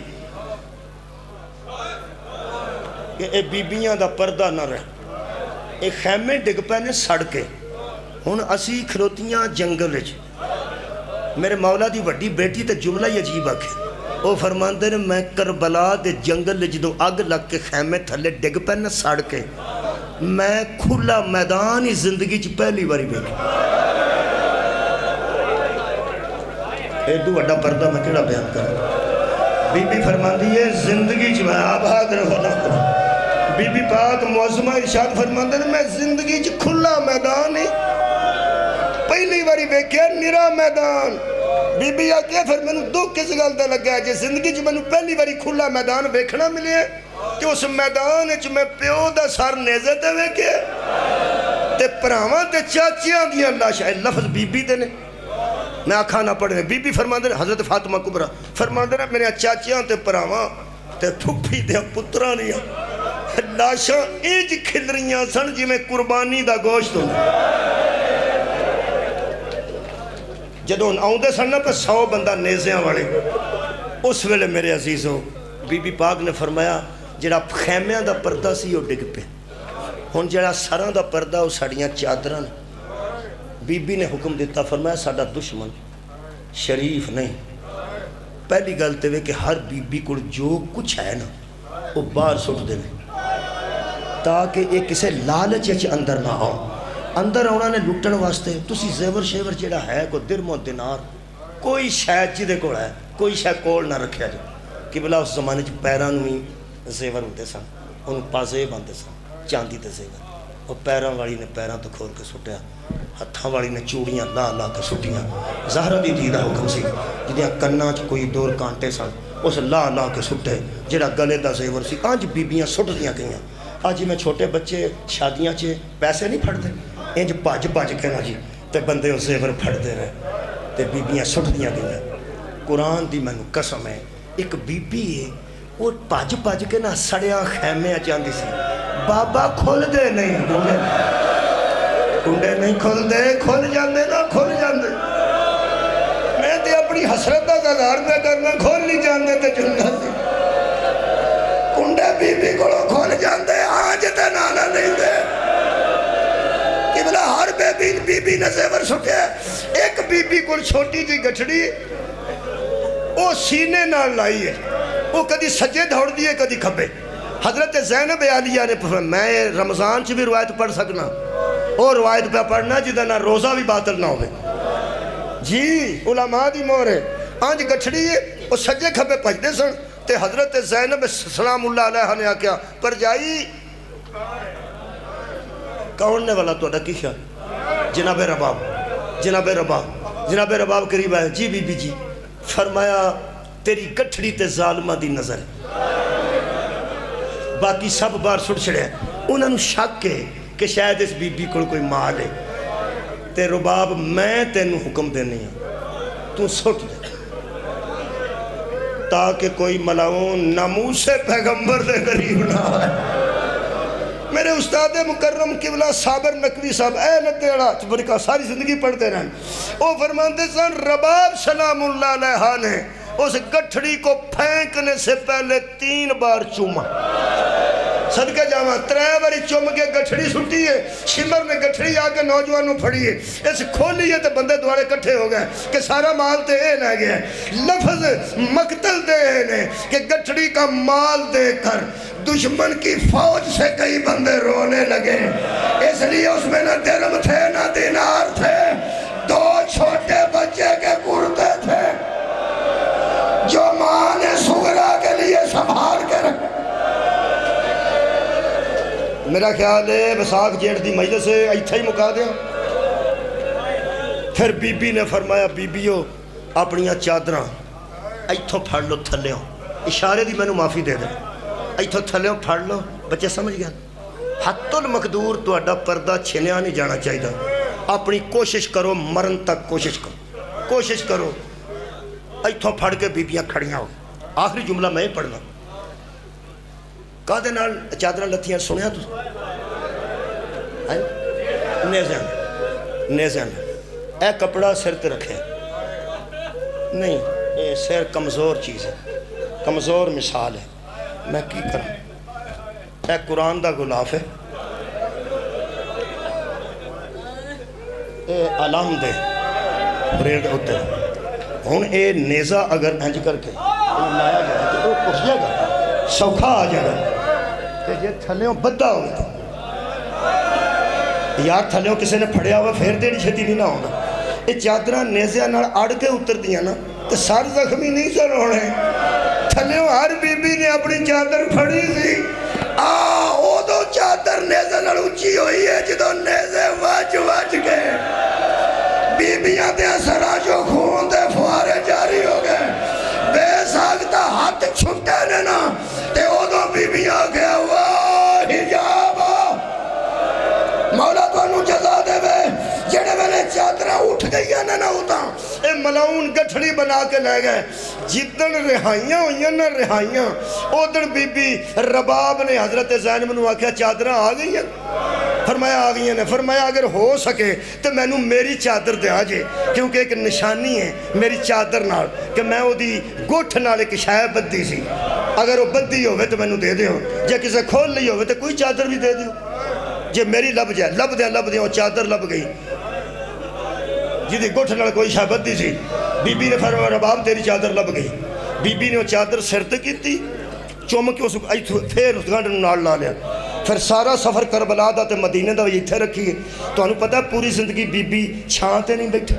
کہ اے بیبیاں دا پردہ نہ رہے. اے خیمے ڈگ پینے سڑ کے ہن اسی کھلوتیاں جنگل وچ. میرے مولا دی وڈی بیٹی تے جملہ ہی عجیب آکھے. وہ فرماندے نے میں کربلا دے جنگل جدو اگ لگ کے خیمے تھلے ڈگ پینے سڑ کے میں کھلا میدان ہی زندگی چ پہلی باری بیٹھا. ایڈو وڈا پردہ میں کیڑا بیان کروں. بی بی فرماندی ہے زندگی چ میں آباد رہا. بی بی پاک معظمہ ارشاد فرماندے نے میں زندگی چ کھلا میدان ہی پہلی باری بیکھیا نرا میدان. بی بی آکے پھر میں نے دکھ کس گل دے لگا ہے جی زندگی چ میں نے پہلی باری کھلا میدان بیکھنا ملے ہے کہ اس میدان چ میں پیو دا سر نیزے تے ویکھے تے پراواں تے چاچیاں دیاں لاشاں. لفظ بی بی دے نے میں آکھا نہ پڑھنے. بی بی فرماندے نے حضرت فاطمہ کبرا فرماندے نے میرے چاچیاں تے پراواں تے پھپھی دے پتراں دیاں لاشاں انج کھل رہیاں سن جی میں قربانی دا گوشت ہوں. جدوں آؤندے سن نا پہ 100 بندہ نیزیاں والے اس ویلے میرے عزیزو بی بی پاک نے فرمایا جڑا خیمیاں دا پردہ سی وہ ڈگ پہ ہن جڑا سراں دا پردہ وہ ساڑیاں چادراں بی بی نے حکم دیتا فرمایا ساڈا دشمن شریف نہیں پہلی گل تے وے کہ ہر بی بی کو جو کچھ ہے نا وہ باہر سٹ دے تاکہ یہ کسے لالچ اندر نہ آؤ اندر آنا نے لٹن واسطے تسی زیور شیور جڑا ہے کوئی درم و دینار کوئی شاید جی دے کول ہے کوئی شاید کول نہ رکھیا جو کہ بلا اس زمانے چ پیران میں زیور ہوتے سن ان پازیب آتے سن چاندی تے زیور وہ پیران والی نے پیران تو کھول کے سٹیا ہتھاں والی نے چوڑیاں لا لا کے سٹیاں زہرہ دی دیدہ حکم سی جدیاں کناں چ کوئی دور کانٹے سن اس لا لا کے سٹے جڑا گلے دا زیور سی آج بیبیاں سٹ دیاں گئیاں آج میں چھوٹے بچے شادیاں چے پیسے نہیں پھڑ دے انج پاج کے نا جی تے بندے اس زیور پھڑ دے رہے تے بیبیاں سٹ دیاں گئیاں قرآن دی میں قسم ہے ایک بی بی ہے وہ پاج کے نہ سڑیاں خیمے چاندی سی بابا کھل دے نہیں کنڈے نہیں کھل دے کھل جاندے نا کھل جاندے میں تے اپنی حسرت دا گزار میں کرنا کھول نہیں جاندے تے جنگا سی کنڈے بی بی کو کھل جاندے آج تے نانا نہیں دے کہ بلا ہر بی بی نے زیور سٹے ایک بی بی کو چھوٹی جی گٹھڑی وہ سینے نال لائی ہے وہ کدی سجے دھوڑ دیئے کدی کھبے حضرت زینب عالیہ نے فرمایا میں رمضان چ بھی روایت پڑھ سکنا اور روایت پہ پڑھنا جدہ نہ روزہ بھی باطل نہ ہوئے جی علماء دی مور ہے آنج گٹھڑی ہے وہ سجے کھبے پجدے سن تے حضرت زینب سلام اللہ علیہ نے آکیا پر جائی کون نے والا تو ڈکی خیال جناب رباب قریب ہے جی بی بی جی فرمایا تیری گٹھڑی تے ظالمہ دی نظر باقی سب بار سٹ چھڑے انہوں نے شک ہے کہ شاید اس بی بی کو کوئی مال ہے تے رباب میں تینوں حکم دے نہیں ہوں تو سٹ دے تاکہ کوئی ملاؤن ناموس پیغمبر دے قریب نہ آئے میرے استاد مکرم قبلہ صابر نقوی صاحب اے لدیڑا چبرکہ ساری زندگی پڑھتے رہن وہ فرماندے سن رباب سلام اللہ علیہ نے اس گٹھڑی کو پھینکنے سے پہلے 3 بار چوما صدقہ جامعہ 3 باری چوم کے گٹھڑی سٹی ہے شمر نے گٹھڑی آکے نوجوانوں پھڑی ہے اس کھولی ہے تو بندے دوارے کٹھے ہو گئے کہ سارا مال تے اے نہ گیا لفظ مقتل دے نے کہ گٹھڑی کا مال دے کر دشمن کی فوج سے کئی بندے رونے لگے اس لیے اس میں نہ درم تھے نہ دینار تھے 2 چھوٹے بچے کے کرتے تھے جو ماں نے سغرا کے لیے سنبھال کے رکھا میرا خیال ہے وساق جیٹ دی مجلس سے ایتھا ہی مکا دیا پھر بی بی نے فرمایا بی بیو اپنیاں چادراں ایتھوں پھڑ لو تھلیوں اشارے دی میں نے معافی دے دیں ایتھوں تھلیوں پھڑ لو بچے سمجھ گیا حت المقدور تو اڈا پردہ چھنیا نہیں جانا چاہیے اپنی کوشش کرو مرن تک کوشش کرو ایتھوں پھڑ کے بیبیاں کھڑیاں ہو آخری جملہ میں پڑھنا کہتے نال چادرہ لتھیاں سنیا تو نیزیاں اے کپڑا سر تے رکھے نہیں اے سر کمزور چیز ہے کمزور مثال ہے میں کی کروں اے قرآن دا غلاف ہے اے علام دے بریڈ ہوتے ہون اے نیزہ اگر انج کر کے لایا گیا تو وہ کچھ جائے گا سوکھا آ جائے گا کہ یہ تھلیوں بدھا ہو گیا یار تھلیوں کسے نے پھڑیا ہوا پھر دیڑی چھتی نہیں نہ ہونا یہ چادرہ نیزیاں نال اڑ کے اتر دیا نا تو سار زخمی نہیں سر ہونے تھلیوں ہر بی بی نے اپنی چادر پھڑی سی او دو چادر نیزے نال اونچی ہوئی ہے جدو نیزے واج گئے بیبیاں دے سراجو خون دے فوارے جاری ہو گئے بے ساگتا ہاتھ چھٹے لینا تے او دو بیبیاں گیا واہ حجاب مولا تو انہوں جزا دے بے جڑے میں چادرہ اٹھ گئی ہے نا ہوتا اے ملاؤن گٹھڑی بنا کے لے گئے جتن رہائیاں ہوئیاں نا رہائیاں او دن بی بی رباب نے حضرت زینب نے آکھیا چادرہ آ گئی ہیں فرمایا آ گئی نے. فرمایا اگر ہو سکے تو مینوں میری چادر دیا جے, کیونکہ ایک نشانی ہے میری چادر نال کہ میں وہ دی گٹھ نال ایک شے بدھی سی, اگر وہ بدھی ہوئے تو مینوں دے دیو, جے کسے کھول لی ہوئے تو کوئی چادر بھی دے دیو. جے میری لب جائے, لب دیا وہ چادر لب گئی جی دی گٹھ نال کوئی شے بدھی سی. بی بی نے فرمایا رباب تیری چادر لب گئی. بی بی نے وہ چادر سر تے کیتی, چوم کے اس پھر اس گنڈ نال لا لیا. پھر سارا سفر کربلا دا تے مدینے دا اتھے رکھی ہے. تو انہوں پتہ ہے پوری زندگی بی بی چھان تے نہیں بیٹھے,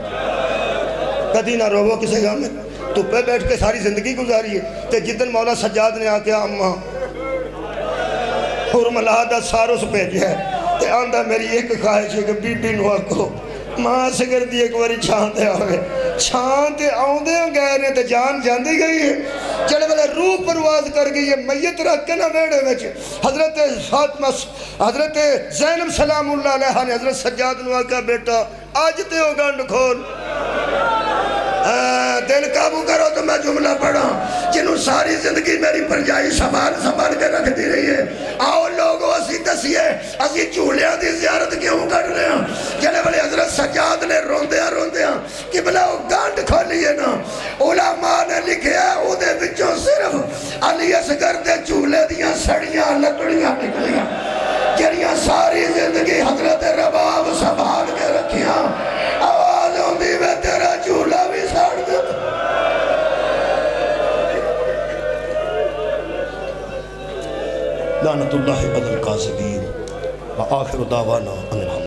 کدی نہ روو کسے گاہ میں, تو پہ بیٹھ کے ساری زندگی گزاری ہے. تے جدن مولا سجاد نے آ کے اماں حرملا دا ساروس بھیجیا ہے, تے آندہ میری ایک خواہش ہے کہ بی بی نو آکو ماں سگر دی ایک باری چھان تے آوے. چھان تے آؤں دے گئے نے تے جان جاندی گئی ہے. چلے بلے روح پرواز کر گئی ہے, میت رکھ کے نہ بیڑے وچ حضرت فاطمہ حضرت زینب سلام اللہ علیہ نے حضرت سجاد نو آکا بیٹا آج تے ہو گنڈ کھول, دل قابو کرو تو میں جملہ پڑھا جنہوں ساری زندگی میری پرجائی سنبھال کے رکھ دی رہی ہے. آؤ لوگوں اسی دسیے اسی چولیاں دی زیارت کیوں کر رہے ہیں. جلے بلے حضرت سجاد نے روندیاں کہ بلا وہ گانڈ کھولیے نا, علماء نے لکھے ہے او دے بچوں صرف علی اصغر دے چولے دیاں سڑیاں لکڑیاں نکلیاں جنیاں ساری زندگی حضرت رباب سنبھال کے رکھیاں. آواز ہوندی میں تیرا چولہ بھی ساڑ دیتا. لعنت اللہ علی الکاذبین وآخر دعوانا ان الحمد.